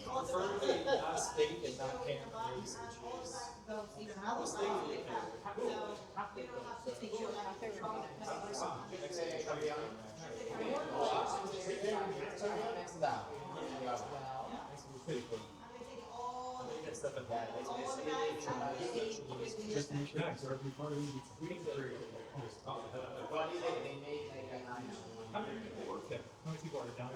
preferably not steak and not Cantonese, which is Just make sure it's every part of between the three. How many people work there? How many people are down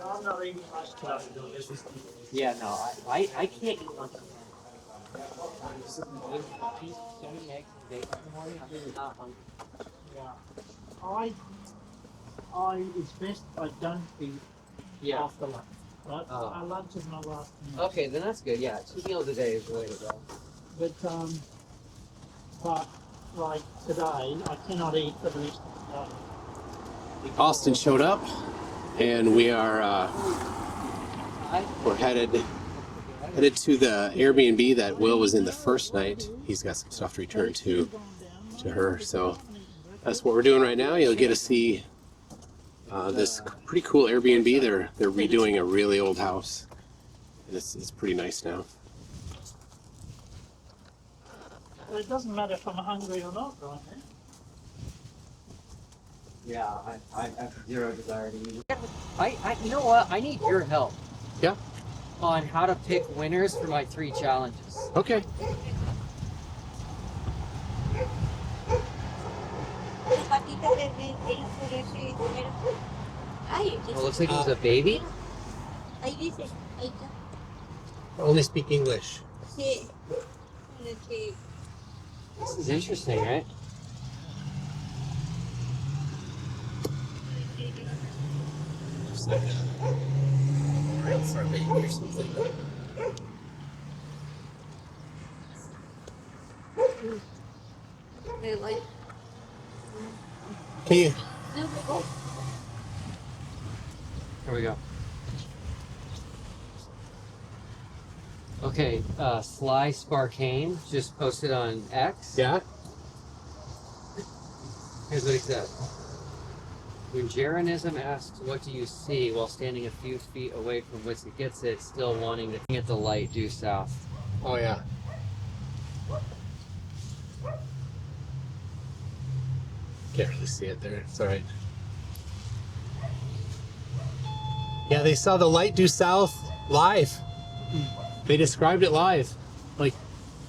I'm not eating much today. Yeah, no, I can't eat lunch. Yeah. It's best I don't eat Yeah. after lunch. Right? Oh. Our lunch is my last meal. Okay, then that's good. Yeah, 2 meals a day is the way to go. But like today, I cannot eat for the rest of the day. Austin showed up, and we are we're headed to the Airbnb that Will was in the first night. He's got some stuff to return to her, so that's what we're doing right now. You'll get to see this pretty cool Airbnb. They're redoing a really old house, and it's pretty nice now. Well, it doesn't matter if I'm hungry or not right now. Yeah, I have zero desire to eat. You know what? I need your help. Yeah. On how to pick winners for my 3 challenges. Okay. Well, it looks like it was a baby. Only speak English. This is interesting, right? Just like right for a baby or something. Can you? Here we go. Okay, Sly Sparkane just posted on X. Yeah. Here's what he said. When Jeranism asks, what do you see, while standing a few feet away from which it gets it, still wanting to get the light due south. Oh yeah. Can't really see it there. It's all right. Yeah, they saw the light due south live. They described it live. Like,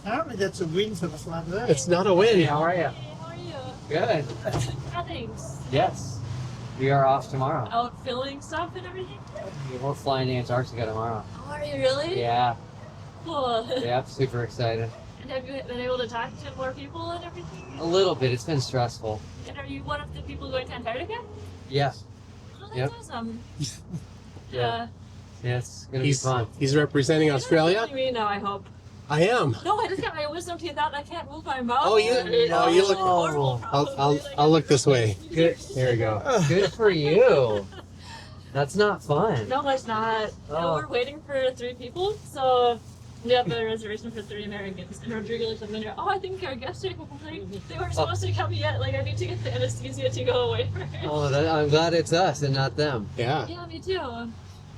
Apparently that's a win for the flat earth. it's not a win. How are you? How are you? Good. Thanks. Yes. We are off tomorrow. Out filming stuff and everything? We're flying to Antarctica tomorrow. Oh, are you really? Yeah. Cool. Yep, super excited. And have you been able to talk to more people and everything? A little bit. It's been stressful. And are you one of the people going to Antarctica? Yes. Oh, that's Yep. awesome. Yeah. Yeah, it's gonna be He's fun. he's representing Australia. Me now, I hope. I am. No, I just got my wisdom teeth out and I can't move my mouth. Oh, you look. Horrible, I'll look this way. Good. There we go. Good for you. That's not fun. No, it's not. No, Oh. we're waiting for 3 people, so we have a reservation for 3 Americans. And Rodrigo looked at me and went, oh, I think our guests are like, they weren't supposed to come yet. Like, I need to get the anesthesia to go away first. Oh, I'm glad it's us and not them. Yeah. Yeah, me too.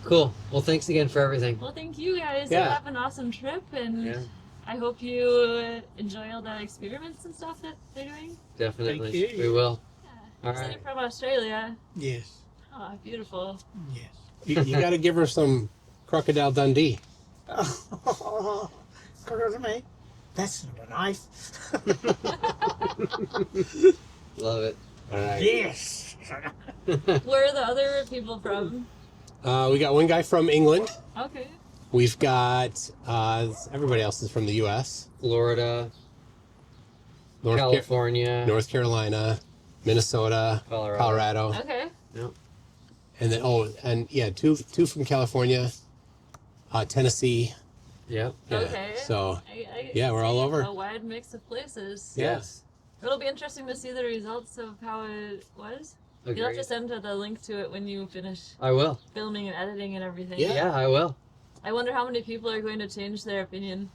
Cool. Well, thanks again for everything. Well, thank you guys. Yeah. Have an awesome trip, and Yeah. I hope you enjoy all the experiments and stuff that they're doing. Definitely. Thank you. We will. Yeah. All So right. you're from Australia. Yes. Oh, beautiful. Yes. You got to give her some Crocodile Dundee. Oh, to me. That's not a knife. Love it. All right. Yes. Where are the other people from? We got one guy from England. Okay. We've got everybody else is from the U.S. Florida, North California, North Carolina, Minnesota, Colorado. Okay. And then two from California, Tennessee. Yep. Yeah. Okay. So I yeah, we're all see over. A wide mix of places. Yes. It'll be interesting to see the results of how it was. You'll have Agreed. to send the link to it when you finish I will. filming and editing and everything. Yeah, I will. I wonder how many people are going to change their opinion.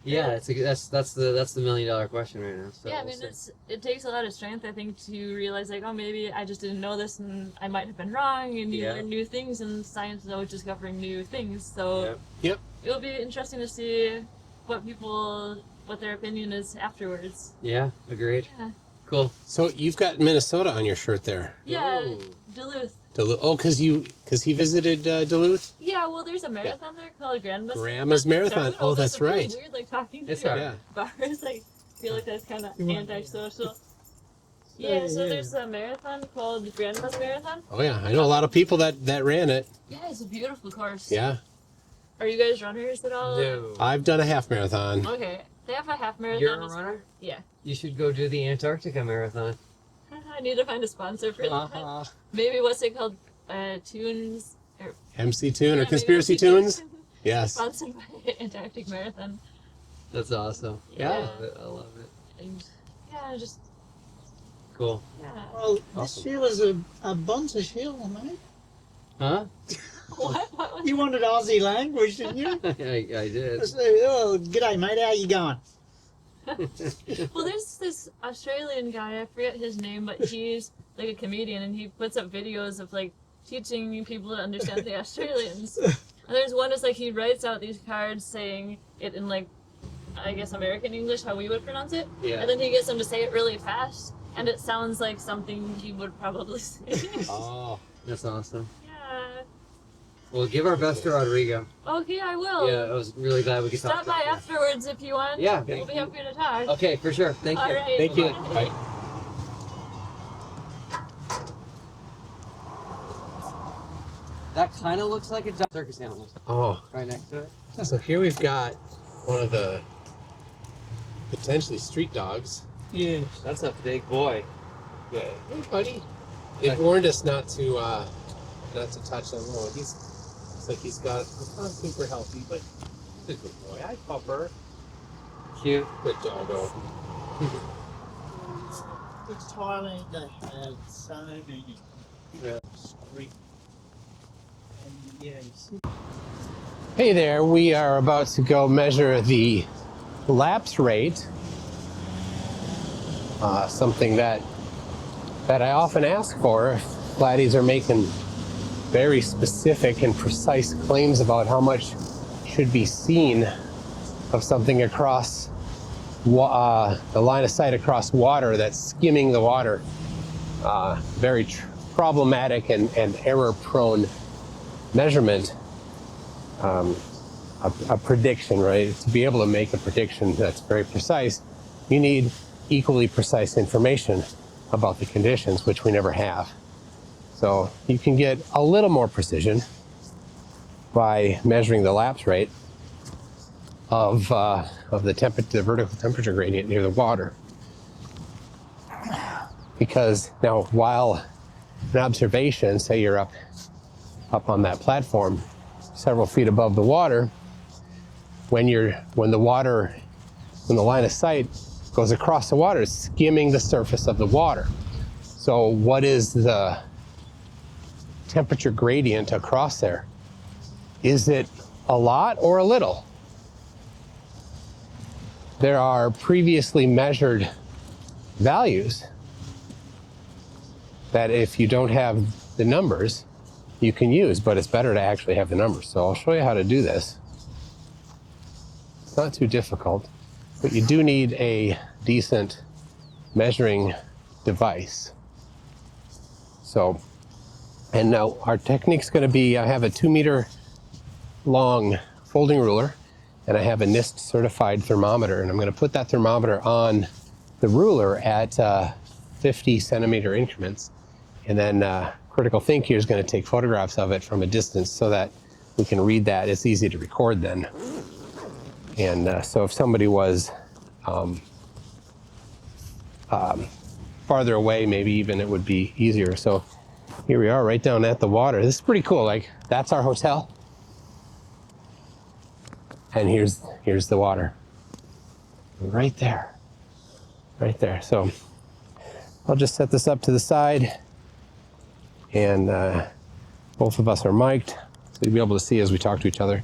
Yeah, that's the $1 million question right now. So Yeah, I we'll mean, see. it takes a lot of strength, I think, to realize, like, oh, maybe I just didn't know this and I might have been wrong, and you Yeah. learn new things, and science is always discovering new things, so Yep. Yep. it'll be interesting to see what their opinion is afterwards. Yeah, agreed. Yeah. Cool. So you've got Minnesota on your shirt there. Yeah, Ooh. Duluth. Duluth. Oh, because he visited Duluth. Yeah, well, there's a marathon there called Grandma's Marathon. So, Oh, that's really right. weird, like, talking It's to all Yeah. bars, like, I feel like that's kind of You want- antisocial. Yeah, so there's a marathon called Grandma's Marathon. Oh yeah, I know a lot of people that ran it. Yeah, it's a beautiful course. Yeah, Are you guys runners at all? No. I've done a half marathon. Okay, they have a half marathon. You're a runner? Yeah. You should go do the Antarctica marathon. I need to find a sponsor for that. Uh-huh. Maybe what's it called? Tunes? Or, MC Tune or yeah, Conspiracy maybe Tunes? Yes. Sponsored by Antarctic Marathon. That's awesome. Yeah. I love it. I love it. And yeah, just Cool. Yeah. Well, this Awesome. seal is a bunter seal, mate. Huh? What was You wanted Aussie language, didn't you? I did. I said, oh, g'day, mate. How you going? Well, there's this Australian guy, I forget his name, but he's like a comedian and he puts up videos of like teaching people to understand the Australians. And there's one that's like he writes out these cards saying it in like, I guess American English, how we would pronounce it. Yeah. And then he gets them to say it really fast and it sounds like something he would probably say. Oh, that's awesome. Yeah. Well, give our best to Rodrigo. Okay, I will. Yeah, I was really glad we could Stop talk. by about afterwards if you want. Yeah. We'll be happy to talk. Okay, for sure. Thank you. All right. Thank you. Bye. Bye. That kind of looks like a circus animal Oh, right next to it. so here we've got one of the potentially street dogs. Yes. That's a big boy. Yeah. Hey, buddy. They warned us not to touch him. Oh, it's like he's not super healthy, but he's a good boy. I pupper. Cute. Good doggo. In Thailand, they have so many Yeah. street. And yeah, you see. Hey there, we are about to go measure the lapse rate. Something that I often ask for if laddies are making very specific and precise claims about how much should be seen of something across the line of sight across water that's skimming the water. Very problematic and error-prone measurement. A prediction, right? To be able to make a prediction that's very precise, you need equally precise information about the conditions, which we never have. So you can get a little more precision by measuring the lapse rate of the vertical temperature gradient near the water. Because now, while an observation, say you're up on that platform several feet above the water, when the line of sight goes across the water, it's skimming the surface of the water. So what is the temperature gradient across there? Is it a lot or a little? There are previously measured values that if you don't have the numbers, you can use, but it's better to actually have the numbers. So I'll show you how to do this. It's not too difficult, but you do need a decent measuring device. So, and now our technique's going to be, I have a 2-meter long folding ruler and I have a NIST certified thermometer, and I'm going to put that thermometer on the ruler at 50 centimeter increments, and then critical think here is going to take photographs of it from a distance so that we can read that. It's easy to record then. And so if somebody was farther away, maybe even it would be easier. So here we are right down at the water. This is pretty cool. Like, that's our hotel. And here's the water. Right there. Right there. So I'll just set this up to the side, and both of us are mic'd, so you'll be able to see as we talk to each other.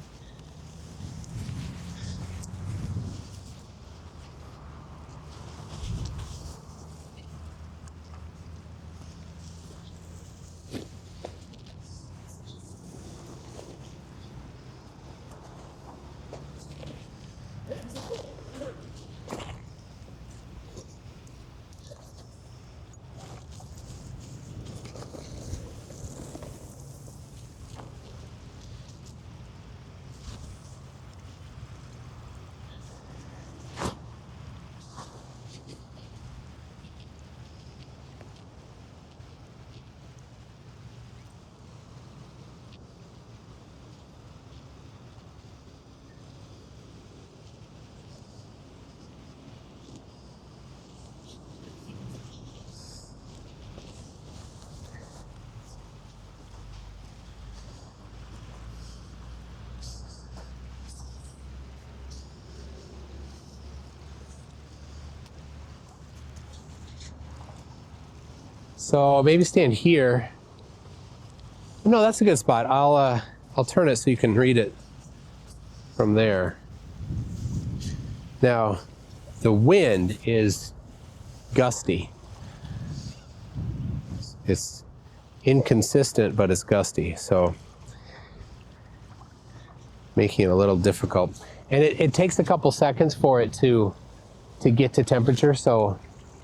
So maybe stand here. No, that's a good spot. I'll turn it so you can read it from there. Now, the wind is gusty. It's inconsistent, but it's gusty, so making it a little difficult. And it takes a couple seconds for it to get to temperature, so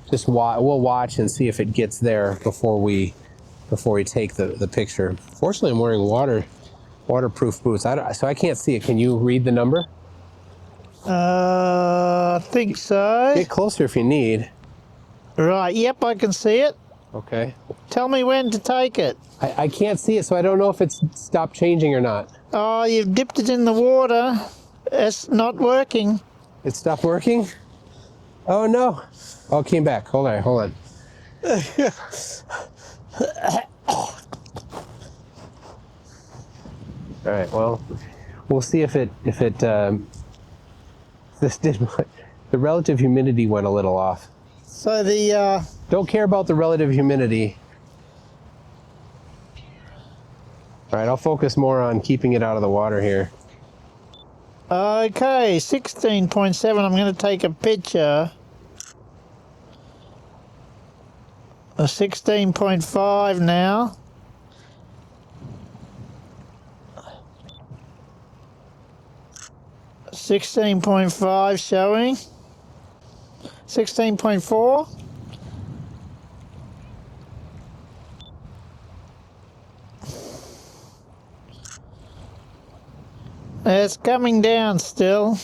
just we'll watch and see if it gets there before we take the picture. Fortunately, I'm wearing waterproof boots, so I can't see it. Can you read the number? I think so. Get closer if you need. Right, yep, I can see it. Okay. Tell me when to take it. I can't see it, so I don't know if it's stopped changing or not. Oh, you've dipped it in the water. It's not working. It stopped working? Oh no. Oh, it came back. Hold on. All right, well, we'll see if this did, the relative humidity went a little off. So the, Don't care about the relative humidity. All right, I'll focus more on keeping it out of the water here. okay, 16.7, I'm going to take a picture. A 16.5 now. $16.5 showing. 16.4. It's coming down still.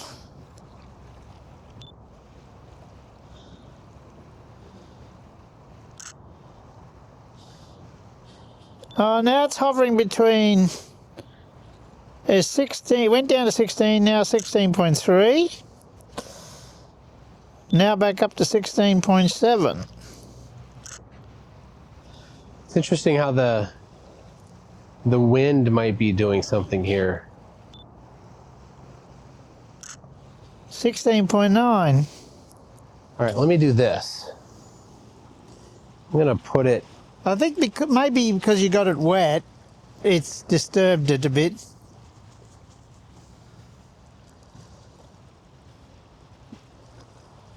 Now it's hovering between 16, went down to 16, now 16.3. Now back up to 16.7. It's interesting how the wind might be doing something here. 16.9. All right, let me do this. I'm gonna put it. I think maybe because you got it wet, it's disturbed it a bit.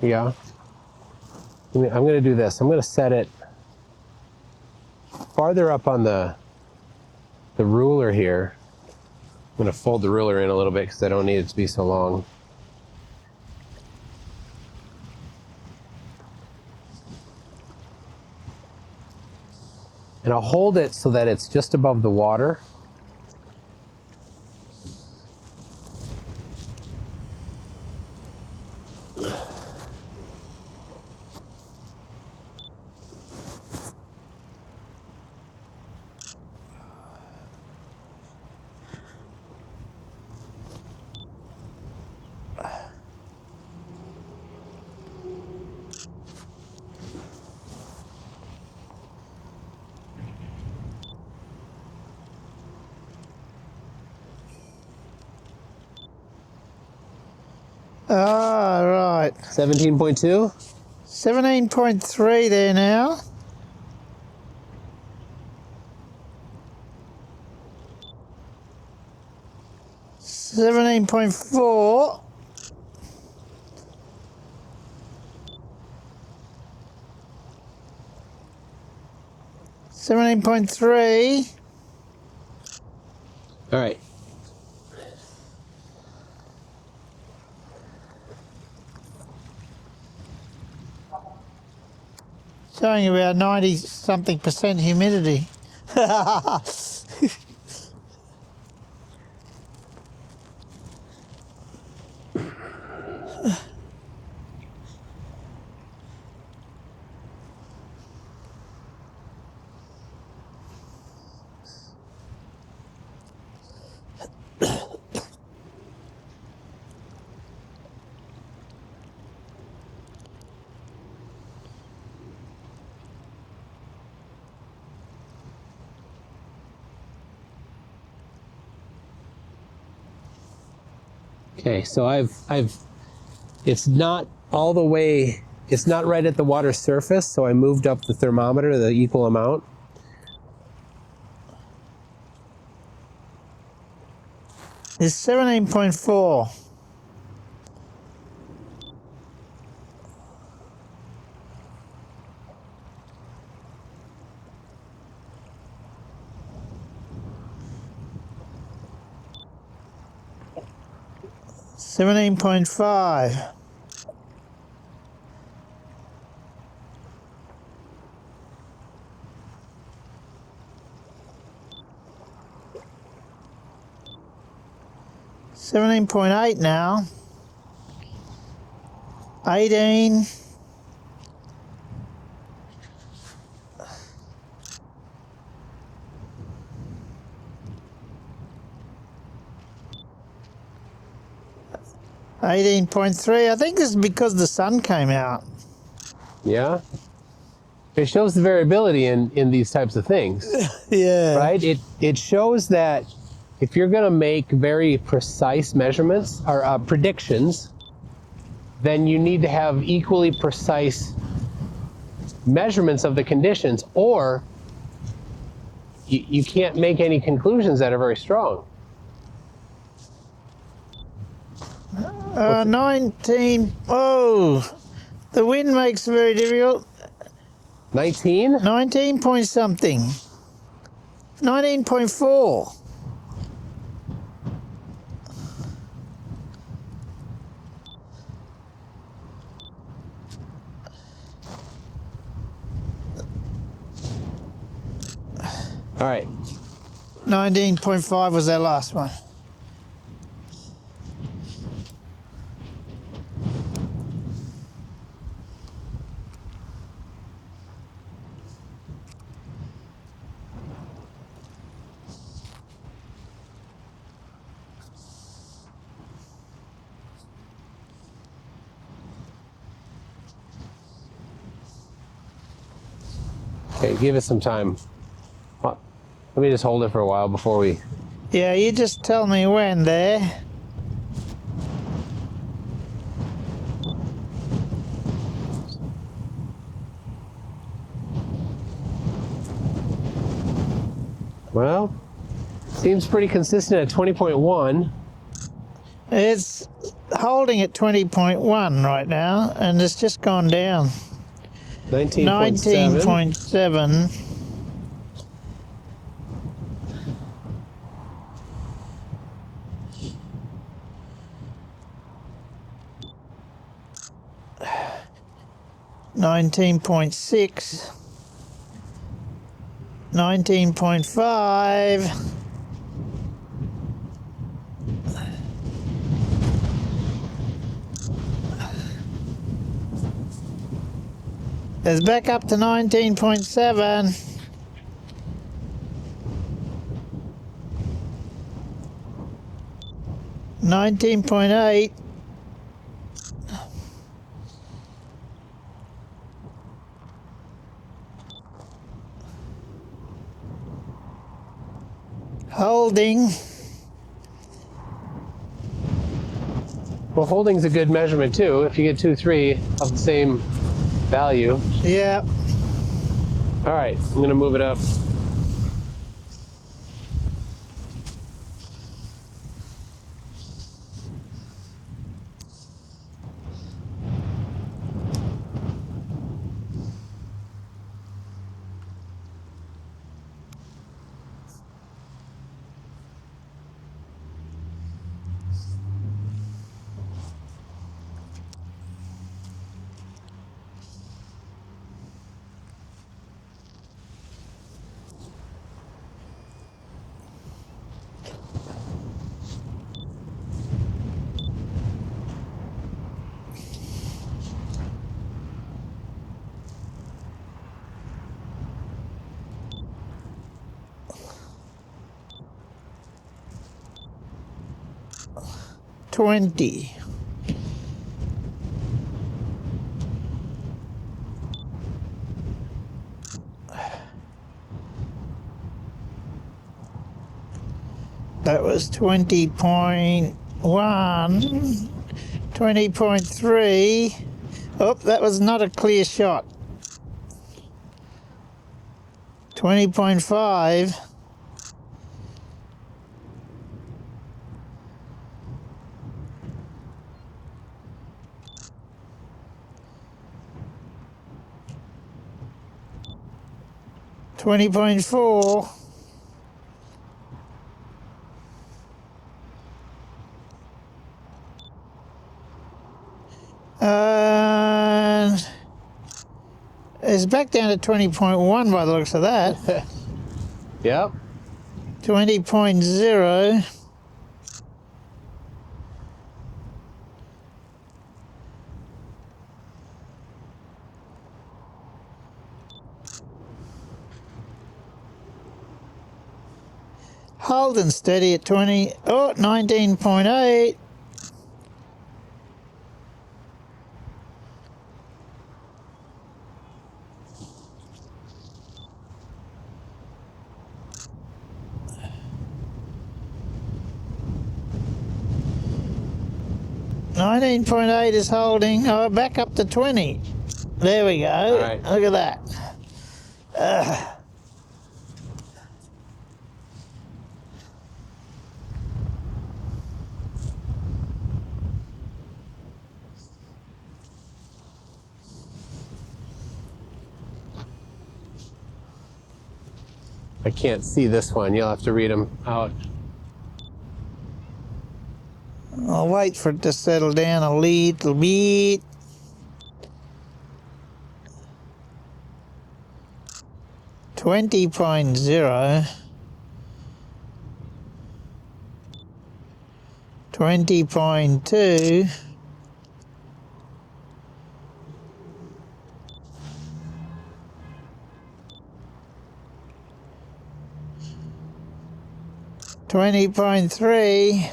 Yeah. I'm gonna do this. I'm gonna set it farther up on the ruler here. I'm gonna fold the ruler in a little bit because I don't need it to be so long. And I'll hold it so that it's just above the water. Ah, right. 17.2. 17.3 there now. $17.4. $17.3. All right. Showing about 90-something% humidity. Okay, so it's not all the way It's not right at the water surface, so I moved up the thermometer the equal amount. It's 17.4. $17.5. $17.8 now. 18. $18.3. I think this is because the sun came out. Yeah. It shows the variability in these types of things. Yeah. Right? It shows that if you're going to make very precise measurements or predictions, then you need to have equally precise measurements of the conditions, or you can't make any conclusions that are very strong. 19. Oh, the wind makes it very difficult. 19? 19 point something. 19.4. All right. 19.5 was our last one. Okay, give it some time. Let me just hold it for a while before we... Yeah, you just tell me when there. Well, seems pretty consistent at 20.1. It's holding at 20.1 right now, and it's just gone down. 19.7. 19.7. $19.6, $19.5, it's back up to 19.7. $19.8. Holding. Well, holding's a good measurement too. If you get 2, 3 of the same value. Yeah. All right, I'm gonna move it up. $20. That was 20.1, 20.3. Oh, that was not a clear shot. 20.5. $20.4. And it's back down to 20.1 by the looks of that. Yep. 20.0. Holding steady at 19.8. $19.8 is holding. Oh, back up to 20. There we go. All right. Look at that. I can't see this one. You'll have to read them out. I'll wait for it to settle down a little bit. $20.0. 20.2. $20.3.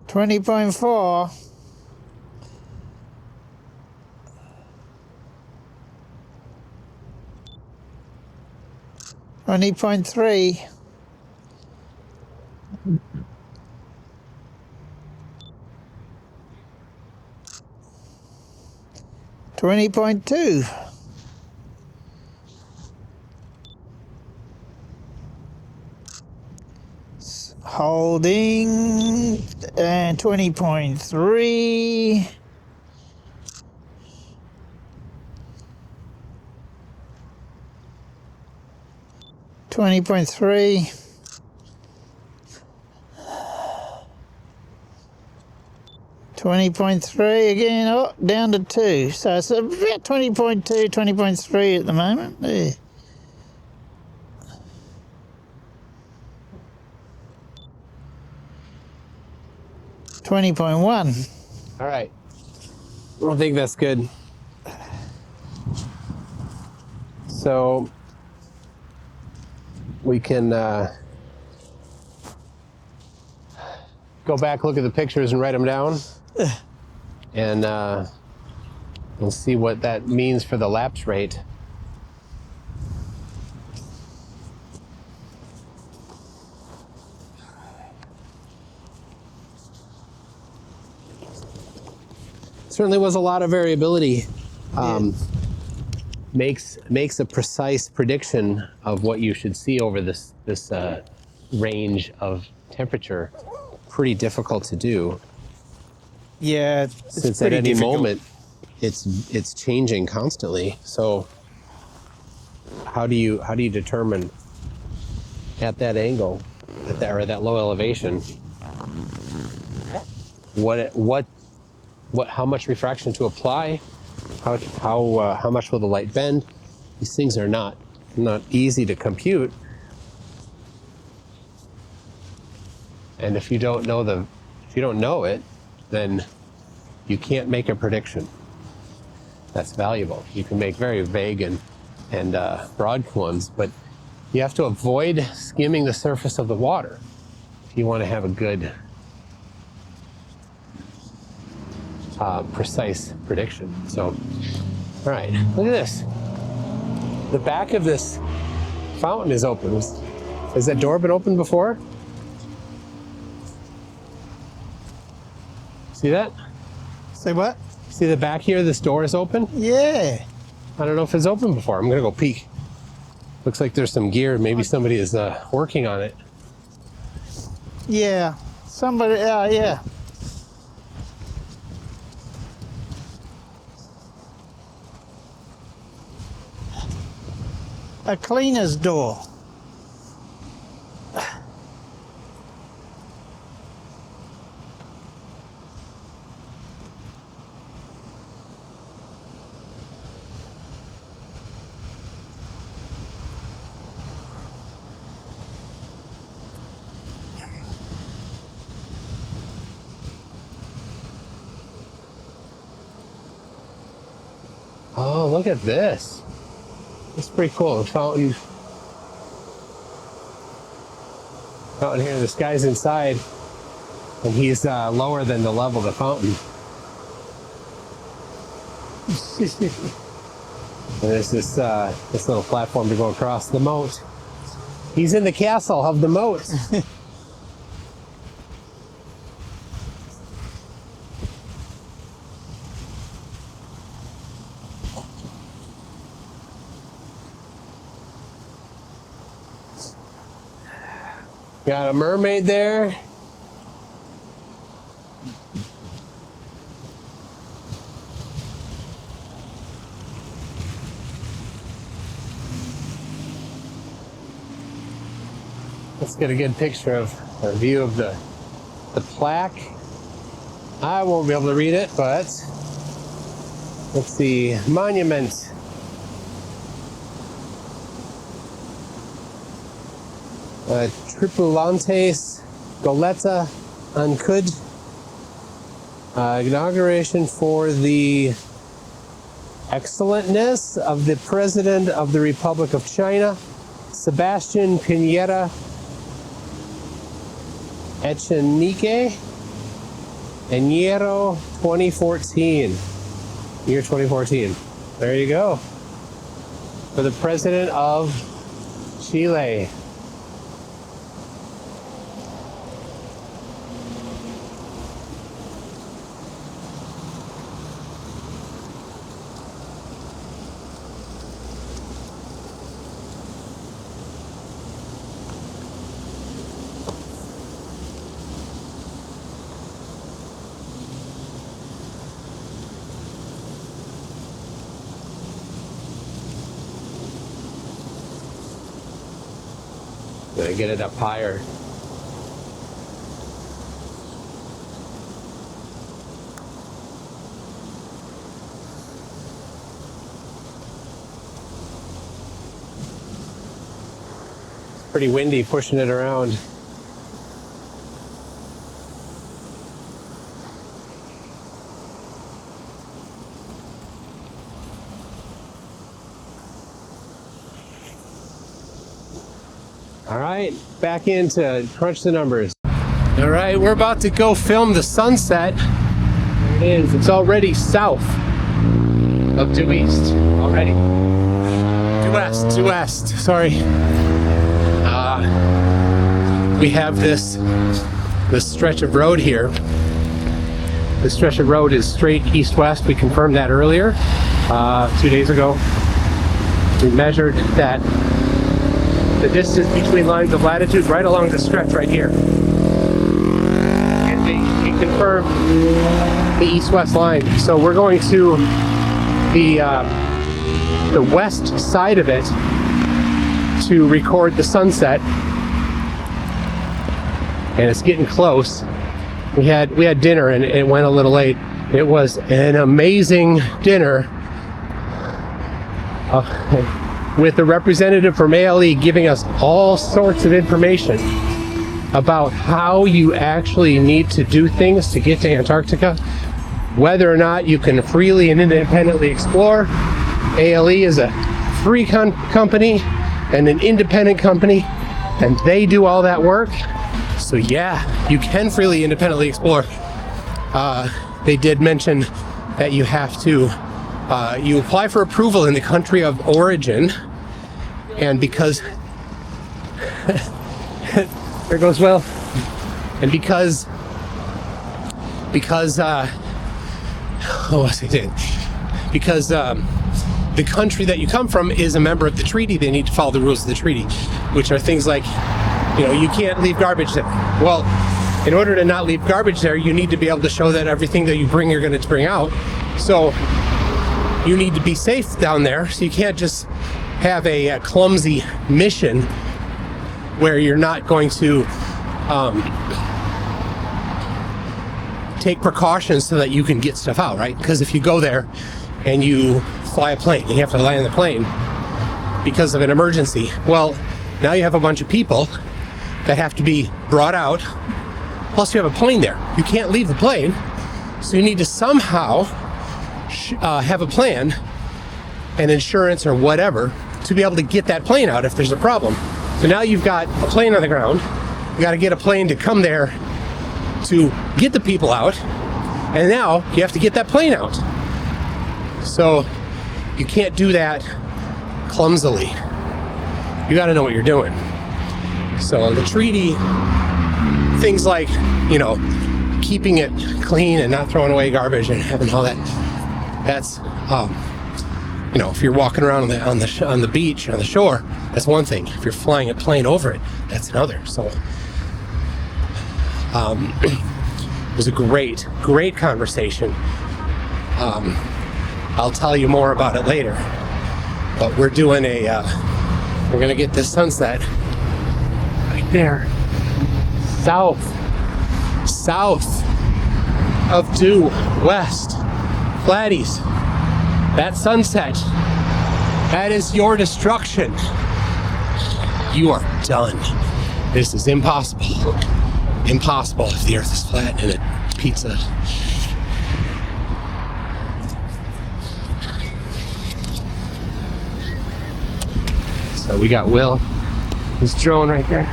20.4. 20.3. 20.2. Holding and 20.3. 20.3. 20.3 again, oh, down to 2. So it's about 20.2, 20.3 at the moment. There. $20.1. All right. I don't think that's good. So we can go back, look at the pictures, and write them down, and we'll see what that means for the lapse rate. Certainly was a lot of variability. Makes a precise prediction of what you should see over this range of temperature pretty difficult to do. Yeah, Since at any moment it's changing constantly. So how do you determine at that angle, at that low elevation, how much refraction to apply? How much will the light bend? These things are not easy to compute. And if you don't know it, then you can't make a prediction that's valuable. You can make very vague and broad ones, but you have to avoid skimming the surface of the water if you want to have a good precise prediction. So, all right, look at this. The back of this fountain is open. Has that door been opened before? See that? Say what? See the back here? This door is open. Yeah. I don't know if it's open before. I'm gonna go peek. Looks like there's some gear. Maybe somebody is working on it. Yeah. Somebody, yeah. A cleaner's door. Oh, look at this. It's pretty cool. Fountain here. This guy's inside, and he's lower than the level of the fountain. And there's this little platform to go across the moat. He's in the castle of the moat. Got a mermaid there. Let's get a good picture of a view of the plaque. I won't be able to read it, but let's see. Monument. Tripulantes Goleta Ancud. Inauguration for the excellentness of the President of the Republic of China, Sebastian Piñera Echenique, Enero 2014. Year 2014. There you go. For the President of Chile. Gonna get it up higher. It's pretty windy pushing it around. All right, back in to crunch the numbers. All right, we're about to go film the sunset. There it is. It's already south of due east already. Due west, sorry. We have this stretch of road here. This stretch of road is straight east-west. We confirmed that earlier, 2 days ago. We measured that the distance between lines of latitude right along the stretch right here. And they confirmed the east-west line. So we're going to the west side of it to record the sunset. And it's getting close. We had dinner and it went a little late. It was an amazing dinner. With the representative from ALE giving us all sorts of information about how you actually need to do things to get to Antarctica, whether or not you can freely and independently explore. ALE is a free company and an independent company, and they do all that work. So yeah, you can freely independently explore. They did mention that you have to you apply for approval in the country of origin, and because there goes well, and because because what was I saying? Because the country that you come from is a member of the treaty. They need to follow the rules of the treaty, which are things like, you can't leave garbage there. Well, in order to not leave garbage there, you need to be able to show that everything that you bring, you're going to bring out. So you need to be safe down there. So you can't just have a clumsy mission where you're not going to take precautions so that you can get stuff out, right? Because if you go there and you fly a plane, you have to land the plane because of an emergency. Well, now you have a bunch of people that have to be brought out. Plus you have a plane there. You can't leave the plane. So you need to somehow have a plan and insurance or whatever to be able to get that plane out if there's a problem. So now you've got a plane on the ground. You got to get a plane to come there to get the people out. And now you have to get that plane out. So you can't do that clumsily. You got to know what you're doing. So the treaty, things like, keeping it clean and not throwing away garbage and having all that, that's, if you're walking around on the beach, on the shore, that's one thing. If you're flying a plane over it, that's another. So it was a great conversation. I'll tell you more about it later. But we're doing we're gonna get this sunset right there, south of due west, Flatties. That sunset, that is your destruction. You are done. This is impossible. Impossible if the earth is flat and a pizza. So we got Will, his drone right there.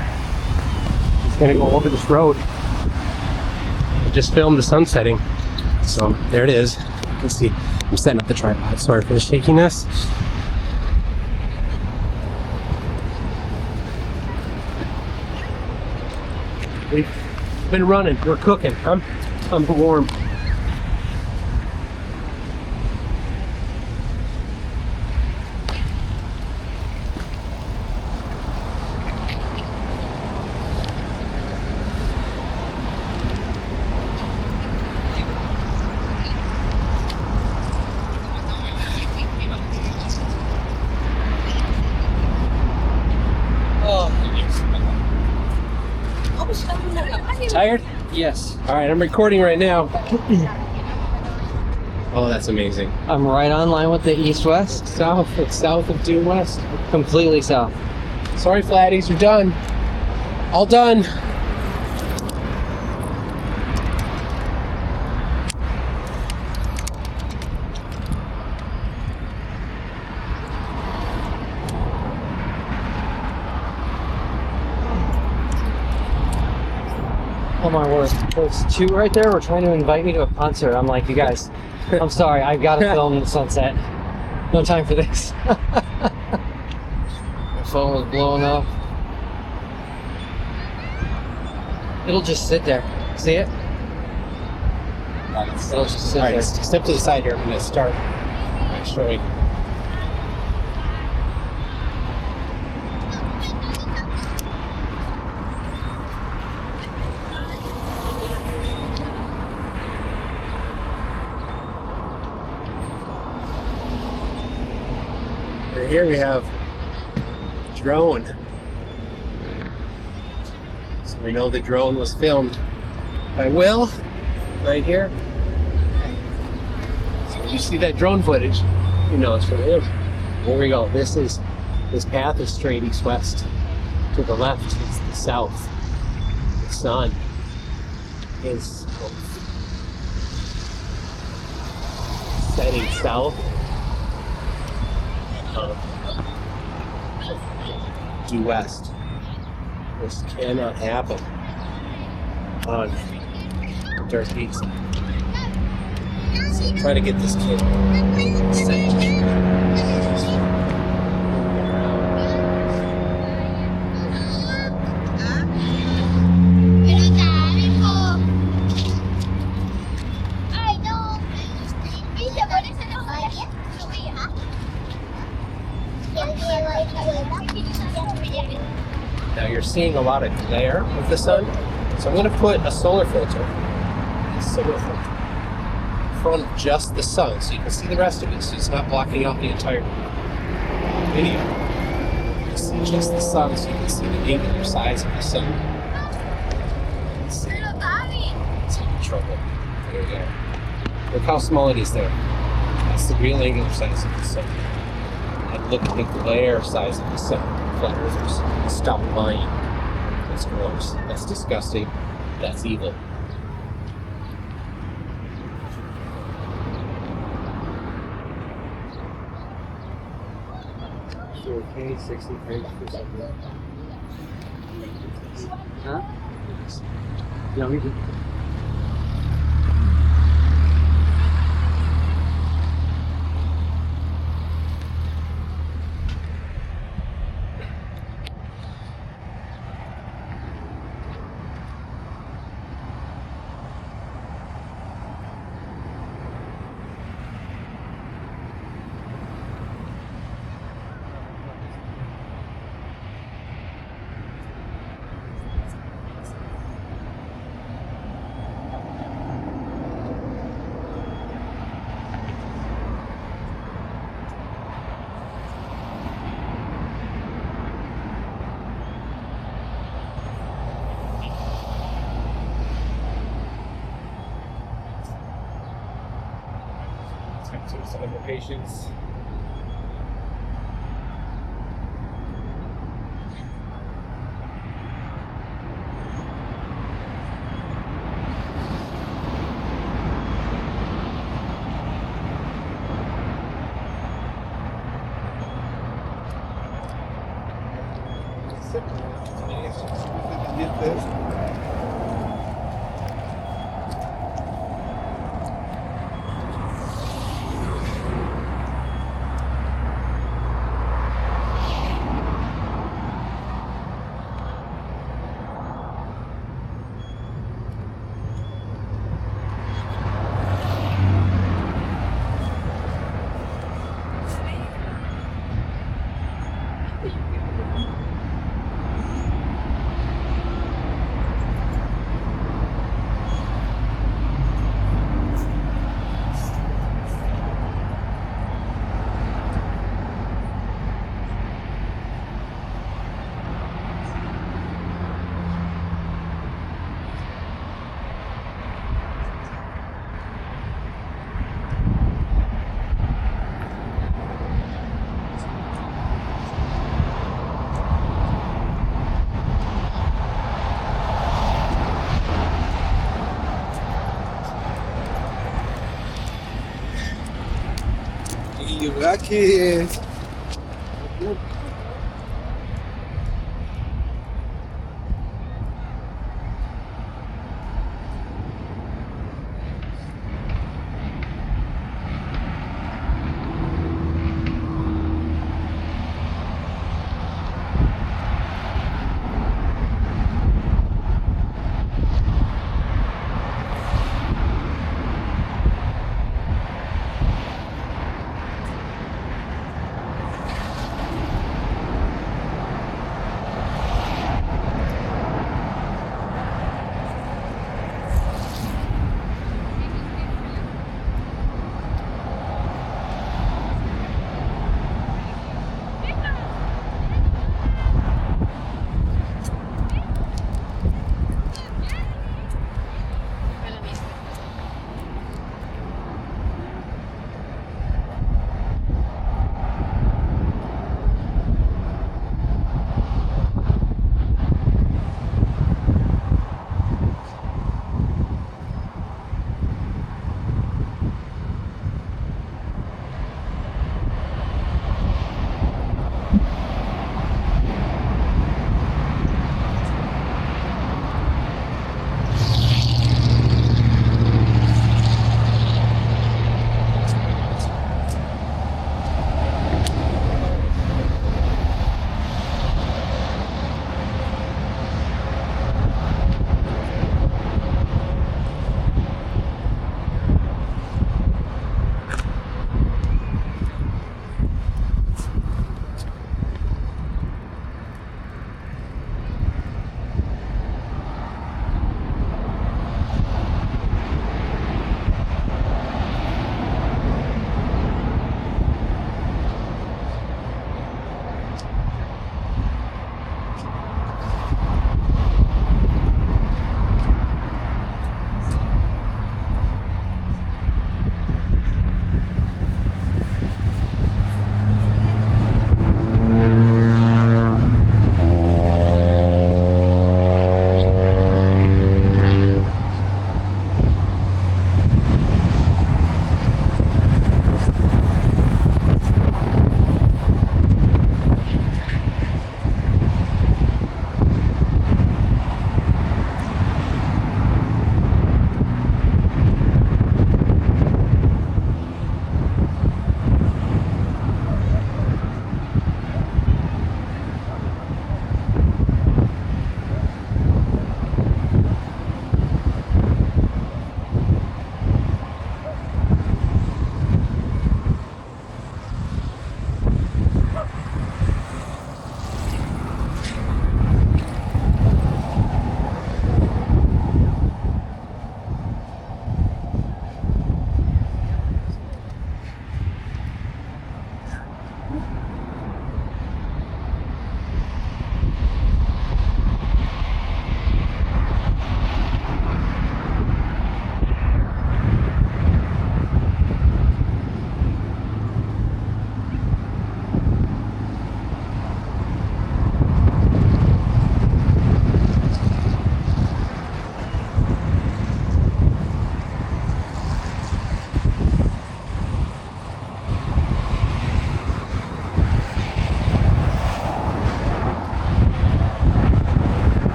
He's gonna go over this road. I just filmed the sun setting. So there it is. You can see I'm setting up the tripod. Sorry for the shakiness. We've been running. We're cooking. I'm warm. Tired? Yes. All right, I'm recording right now. Oh, that's amazing. I'm right on line with the east-west. It's south of due west. Completely south. Sorry, Flatties, you're done. All done. Oh my word. There's two right there. We're trying to invite me to a concert. I'm like, you guys, I'm sorry. I've got to film the sunset. No time for this. My phone was blowing up. It'll just sit there. See it? It'll just sit there. Step to the side here. I'm going to start by showing. Here we have drone. So we know the drone was filmed by Will right here. So when you see that drone footage, you know it's from him. Here we go. This path is straight east-west. To the left is the south. The sun is setting south. Due west. This cannot happen on Antarctica. So try to get this kid set. Now you're seeing a lot of glare of the sun, so I'm going to put a solar filter in front of just the sun so you can see the rest of it, so it's not blocking out the entire video. You see just the sun so you can see the angular size of the sun. Let's see. It's in trouble. There we go. Look how small it is there. That's the real angular size of the sun. And look at the glare size of the sun. Flat earthers, stop lying. That's gross. That's disgusting. That's evil. So, okay, 60 frames per second. Huh? Yeah, we did. Some of the patients. You lucky.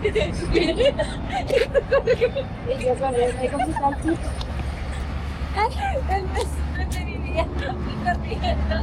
Y yo con él me como salsita. El vecino de viviendo y corriendo.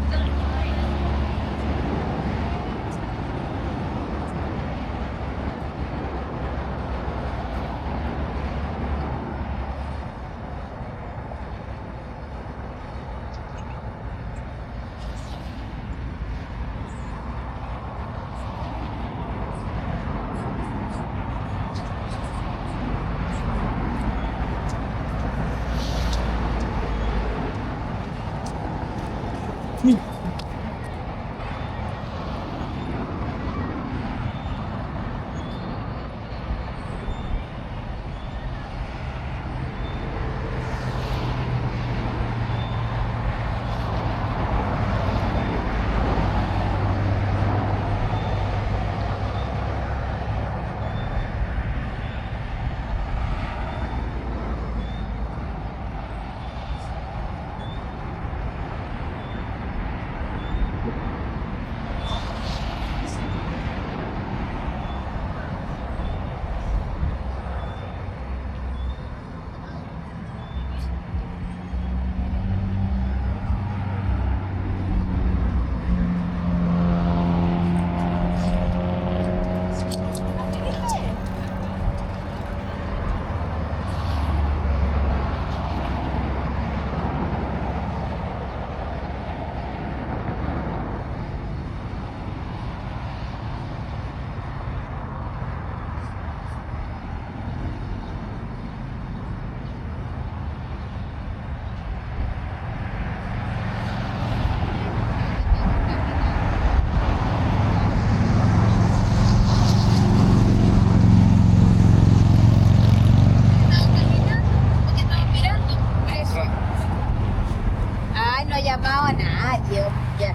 Ay, no ha llamado a nadie. Ya.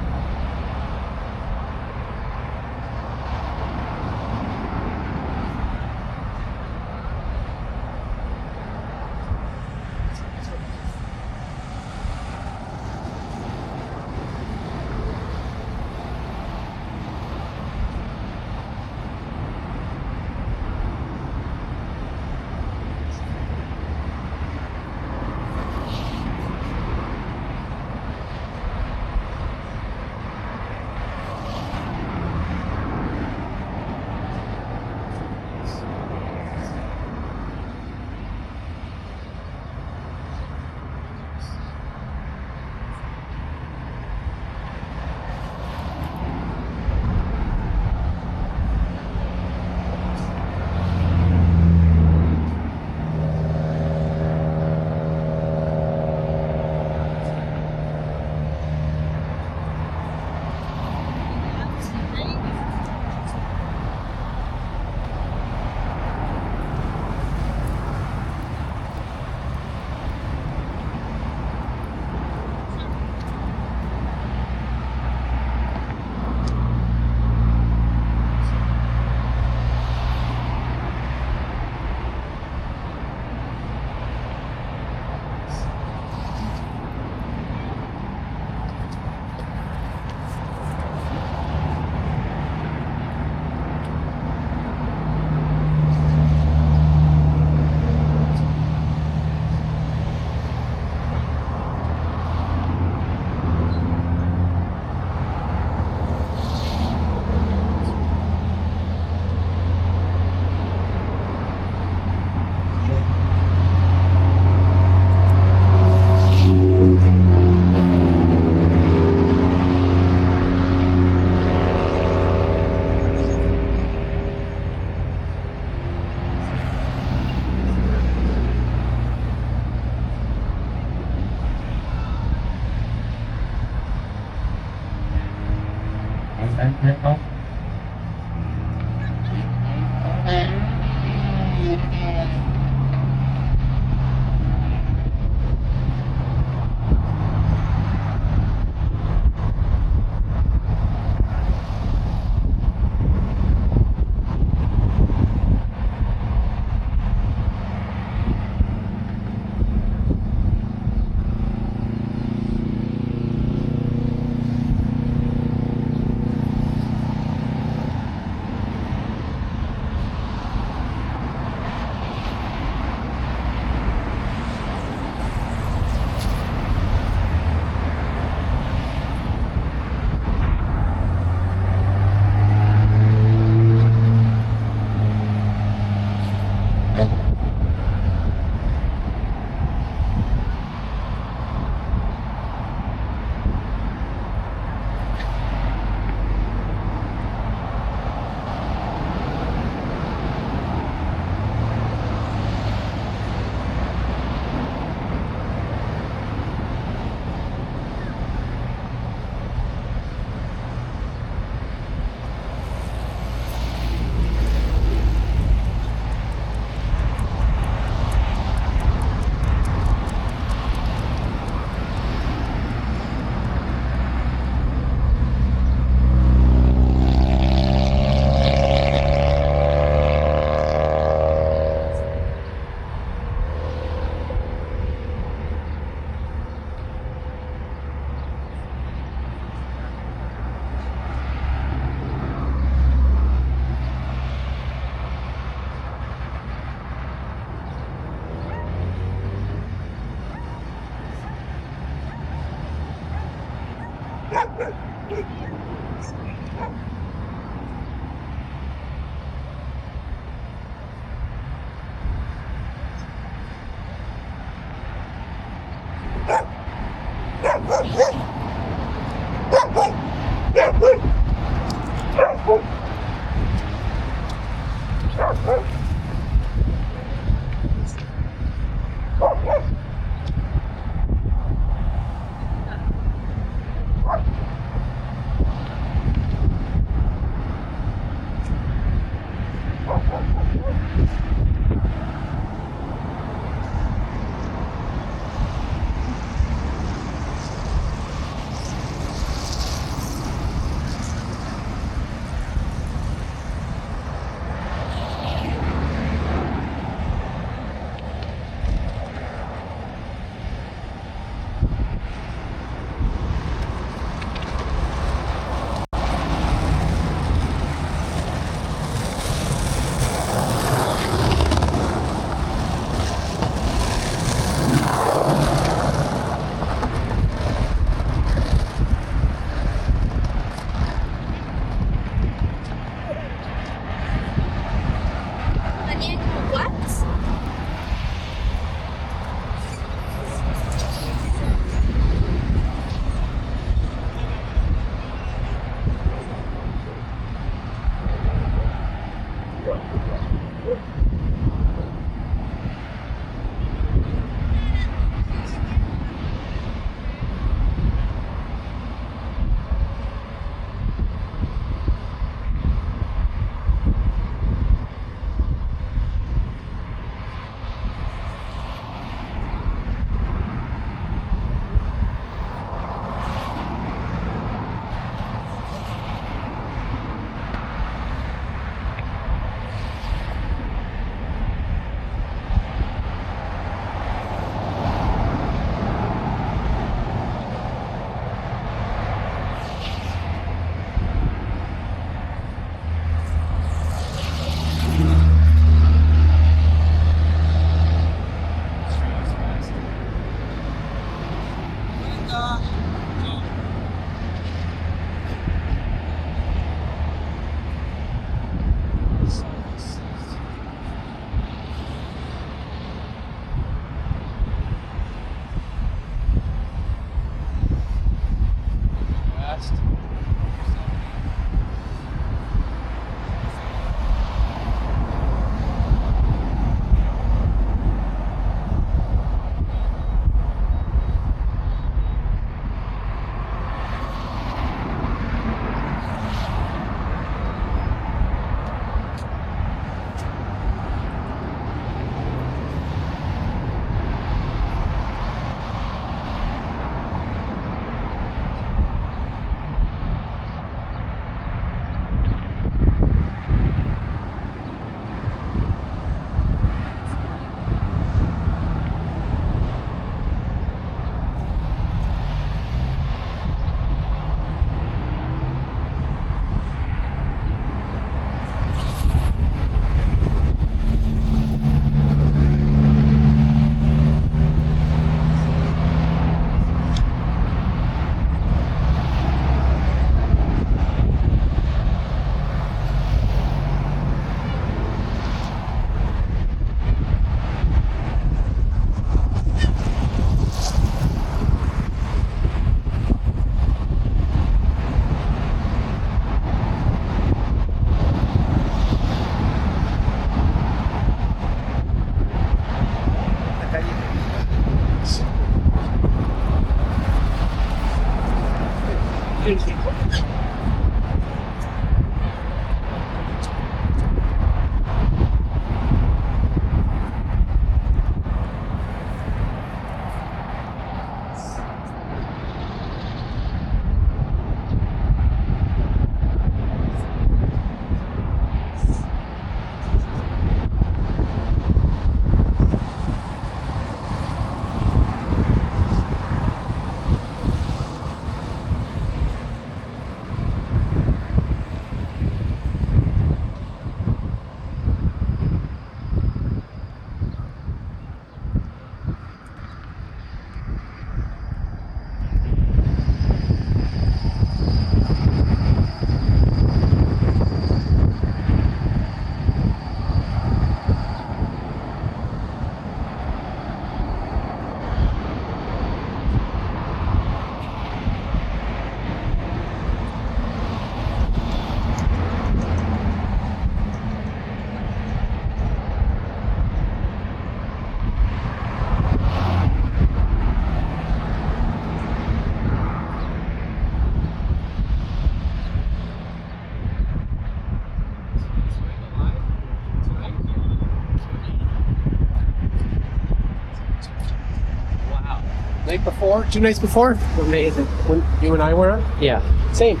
before? 2 nights before? Amazing. When you and I were on? Yeah. Same.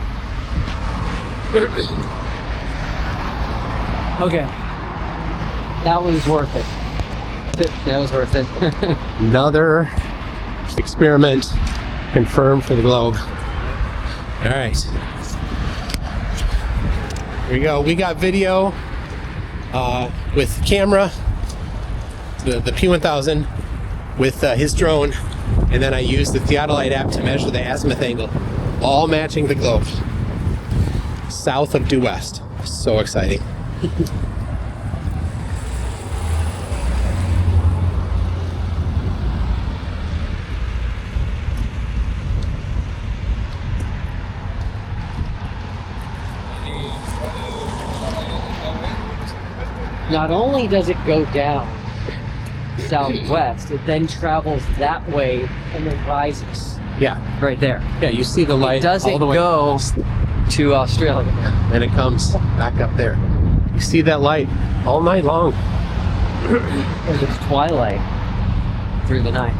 Okay. That was worth it. That was worth it. Another experiment confirmed for the globe. All right. Here we go. We got video with camera, the P1000 with his drone, and then I used the theodolite app to measure the azimuth angle, all matching the globe. South of due west. So exciting. Not only does it go down southwest, it then travels that way and then rises Yeah. right there. Yeah, you see the light It doesn't all the way go to Australia. and it comes back up there. You see that light all night long. And it's twilight through the night.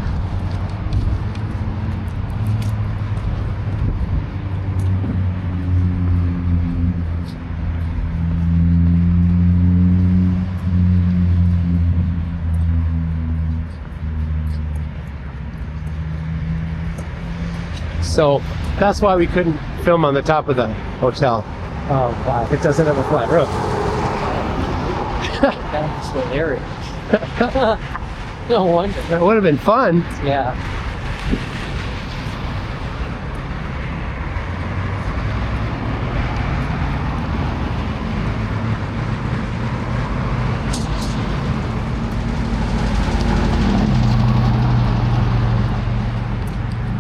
So that's why we couldn't film on the top of the hotel. Oh wow. It doesn't have a flat roof. That's hilarious. No wonder. That would have been fun. Yeah.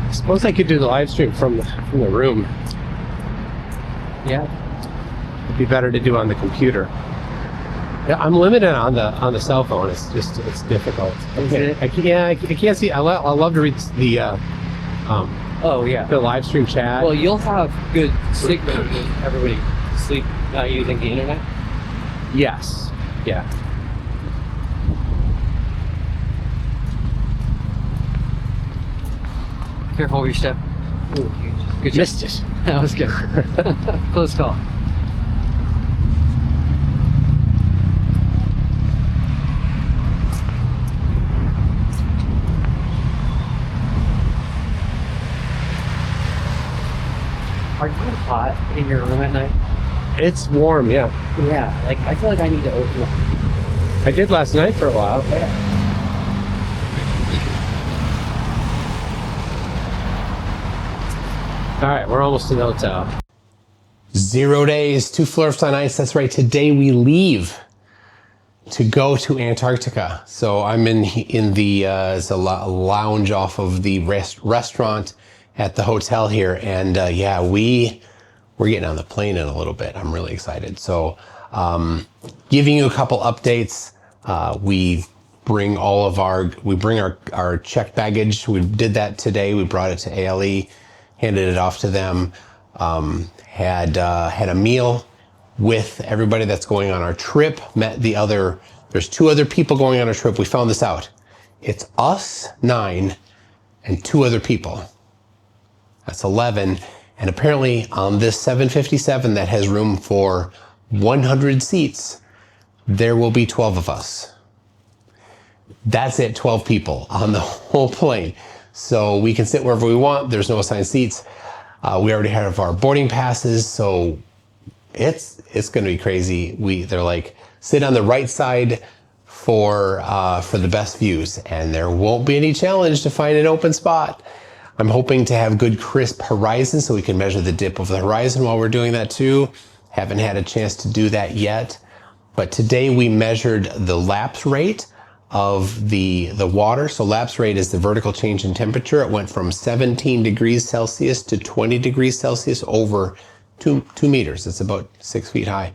I suppose I could do the live stream from the room. Yeah. It'd be better to do on the computer. Yeah, I'm limited on the cell phone. It's difficult. Is it? I can't see. I love to read the Oh yeah. the live stream chat. Well, you'll have good signal with everybody sleep not using the internet. Yes. Yeah. Careful where you step. Ooh, good job. Missed it. That was good. Close call. Are you hot in your room at night? It's warm. Yeah. Yeah, like I feel like I need to open up. I did last night for a while. All right, we're almost to the hotel. 0 days, 2 floors on ice. That's right. Today we leave to go to Antarctica. So I'm in the it's a lounge off of the restaurant at the hotel here, and yeah, we're getting on the plane in a little bit. I'm really excited. So giving you a couple updates. We bring our checked baggage. We did that today. We brought it to ALE, handed it off to them. Had a meal with everybody that's going on our trip. There's 2 other people going on our trip. We found this out. It's us 9 and 2 other people. That's 11. And apparently on this 757 that has room for 100 seats, there will be 12 of us. That's it, 12 people on the whole plane. So we can sit wherever we want. There's no assigned seats. We already have our boarding passes, so it's going to be crazy. They're like, sit on the right side for the best views, and there won't be any challenge to find an open spot. I'm hoping to have good crisp horizon so we can measure the dip of the horizon while we're doing that too. Haven't had a chance to do that yet. But today we measured the lapse rate of the water. So lapse rate is the vertical change in temperature. It went from 17 degrees Celsius to 20 degrees Celsius over 2 meters. It's about 6 feet high.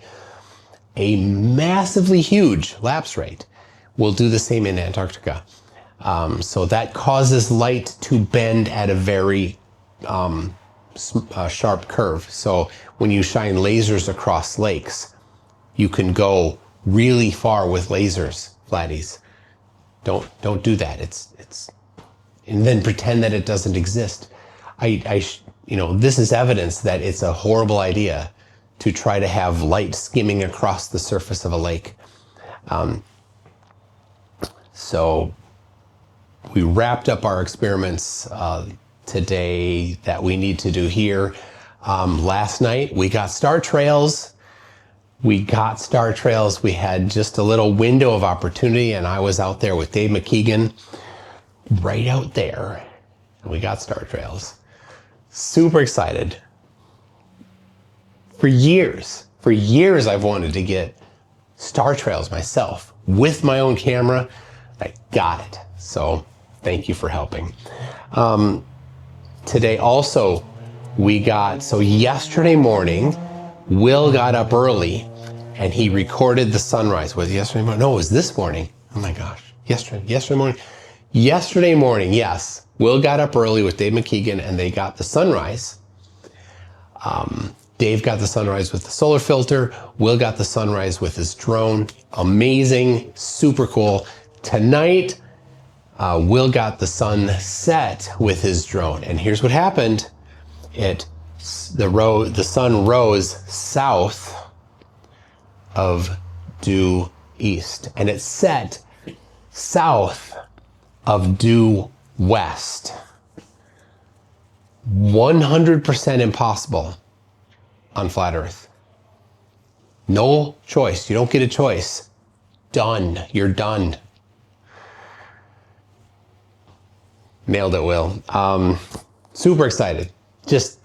A massively huge lapse rate. We'll do the same in Antarctica. So that causes light to bend at a very sharp curve. So when you shine lasers across lakes, you can go really far with lasers, flatties. Don't do that. It's and then pretend that it doesn't exist. This is evidence that it's a horrible idea to try to have light skimming across the surface of a lake. So we wrapped up our experiments today that we need to do here. Last night we got star trails. We had just a little window of opportunity, and I was out there with Dave McKeegan, right out there, and we got star trails. Super excited. For years I've wanted to get star trails myself with my own camera. I got it. So thank you for helping. Today also yesterday morning, Will got up early and he recorded the sunrise. Was it yesterday morning? No, it was this morning. Oh my gosh. Yesterday morning. Yesterday morning, yes. Will got up early with Dave McKeegan and they got the sunrise. Dave got the sunrise with the solar filter. Will got the sunrise with his drone. Amazing, super cool. Tonight, Will got the sunset with his drone. And here's what happened. The sun rose south of due east, and it set south of due west. 100% impossible on flat Earth. No choice. You don't get a choice. Done. You're done. Nailed it, Will. Super excited. Just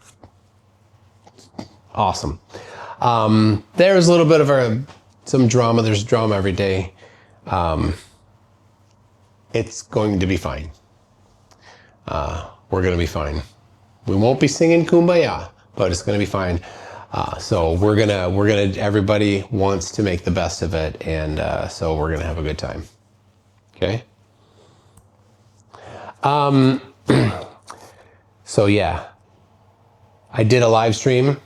awesome. There's a little bit of some drama. There's drama every day. It's going to be fine. We're going to be fine. We won't be singing Kumbaya, but it's going to be fine. So everybody wants to make the best of it. And so we're going to have a good time. Okay. So yeah, I did a live stream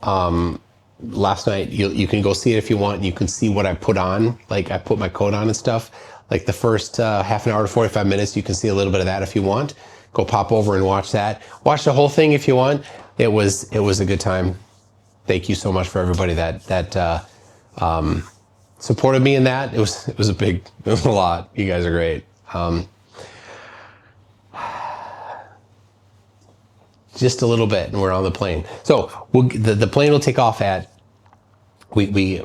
last night. You can go see it if you want. You can see what I put on, like I put my coat on and stuff. Like the first half an hour to 45 minutes, you can see a little bit of that if you want. Go pop over and watch that. Watch the whole thing if you want. It was a good time. Thank you so much for everybody that supported me in that. It was a lot. You guys are great. Just a little bit, and we're on the plane. So the plane will take off at we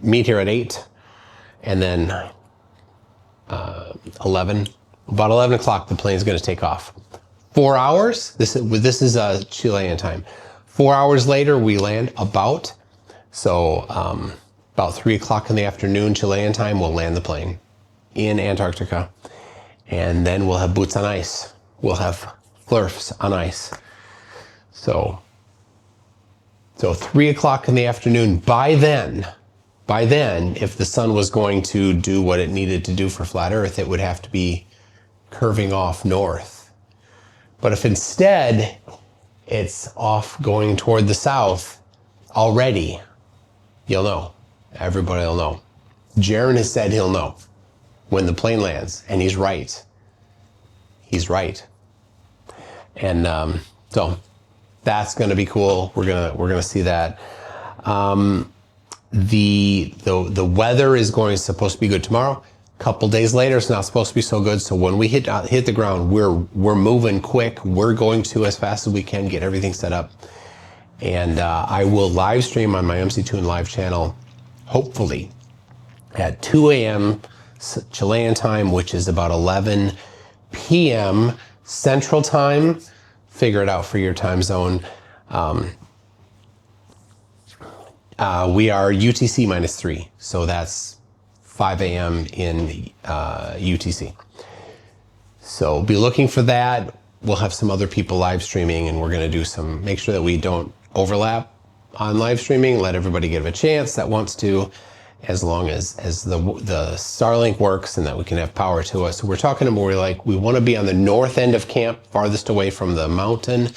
meet here at 8, and then 11. About 11 o'clock, the plane is going to take off. 4 hours. This is Chilean time. 4 hours later, we land about 3 o'clock in the afternoon Chilean time. We'll land the plane in Antarctica, and then we'll have boots on ice. We'll have flurfs on ice. So 3 o'clock in the afternoon. By then, if the sun was going to do what it needed to do for flat Earth, it would have to be curving off north. But if instead it's off going toward the south already, you'll know. Everybody will know. Jaron has said he'll know when the plane lands, and he's right. He's right. And so that's going to be cool. We're gonna see that. The weather is supposed to be good tomorrow. A couple days later, it's not supposed to be so good. So when we hit the ground, we're moving quick. We're going to, as fast as we can, get everything set up. And I will live stream on my MC Tune live channel, hopefully at 2 a.m. Chilean time, which is about 11 p.m. Central time. Figure it out for your time zone. We are UTC -3, so that's 5 a.m. in UTC. So be looking for that. We'll have some other people live streaming, and we're going to make sure that we don't overlap on live streaming. Let everybody get a chance that wants to, as long as the Starlink works and that we can have power to us. So we're talking about we want to be on the north end of camp, farthest away from the mountain,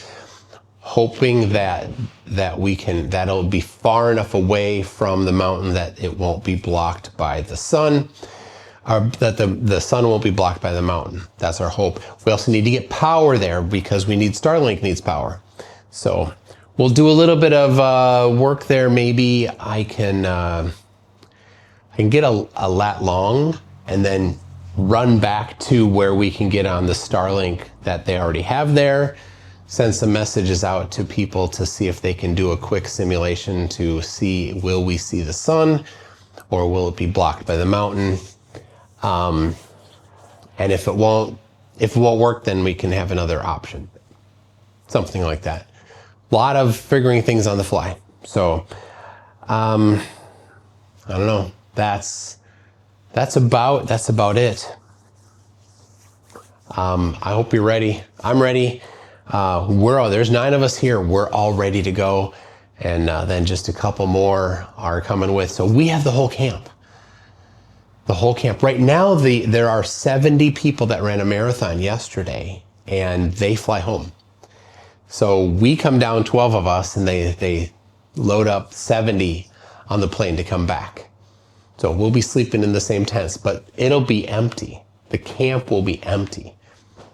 hoping that'll be far enough away from the mountain that it won't be blocked by the sun. that the sun won't be blocked by the mountain. That's our hope. We also need to get power there because we need Starlink needs power. So we'll do a little bit of work there. Maybe I can get a lat long and then run back to where we can get on the Starlink that they already have there, send some messages out to people to see if they can do a quick simulation to see, will we see the sun or will it be blocked by the mountain? And if it won't work, then we can have another option, something like that. A lot of figuring things on the fly. So, I don't know. That's about it. I hope you're ready. I'm ready. There's 9 of us here. We're all ready to go. And then just a couple more are coming with. So we have the whole camp. The whole camp. Right now, there are 70 people that ran a marathon yesterday, and they fly home. So we come down 12 of us, and they load up 70 on the plane to come back. So we'll be sleeping in the same tents, but it'll be empty. The camp will be empty,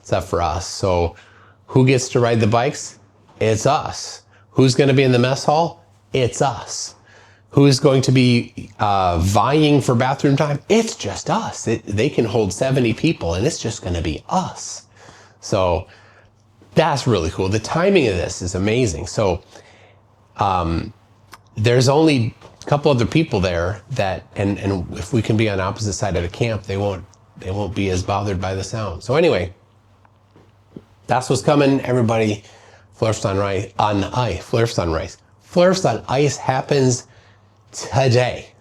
except for us. So who gets to ride the bikes? It's us. Who's going to be in the mess hall? It's us. Who's going to be vying for bathroom time? It's just us. They can hold 70 people, and it's just going to be us. So that's really cool. The timing of this is amazing. So there's only a couple other people there that, and if we can be on opposite side of the camp, they won't be as bothered by the sound. So anyway, that's what's coming. Everybody, Flurfs on ice. Flurfs on ice happens today.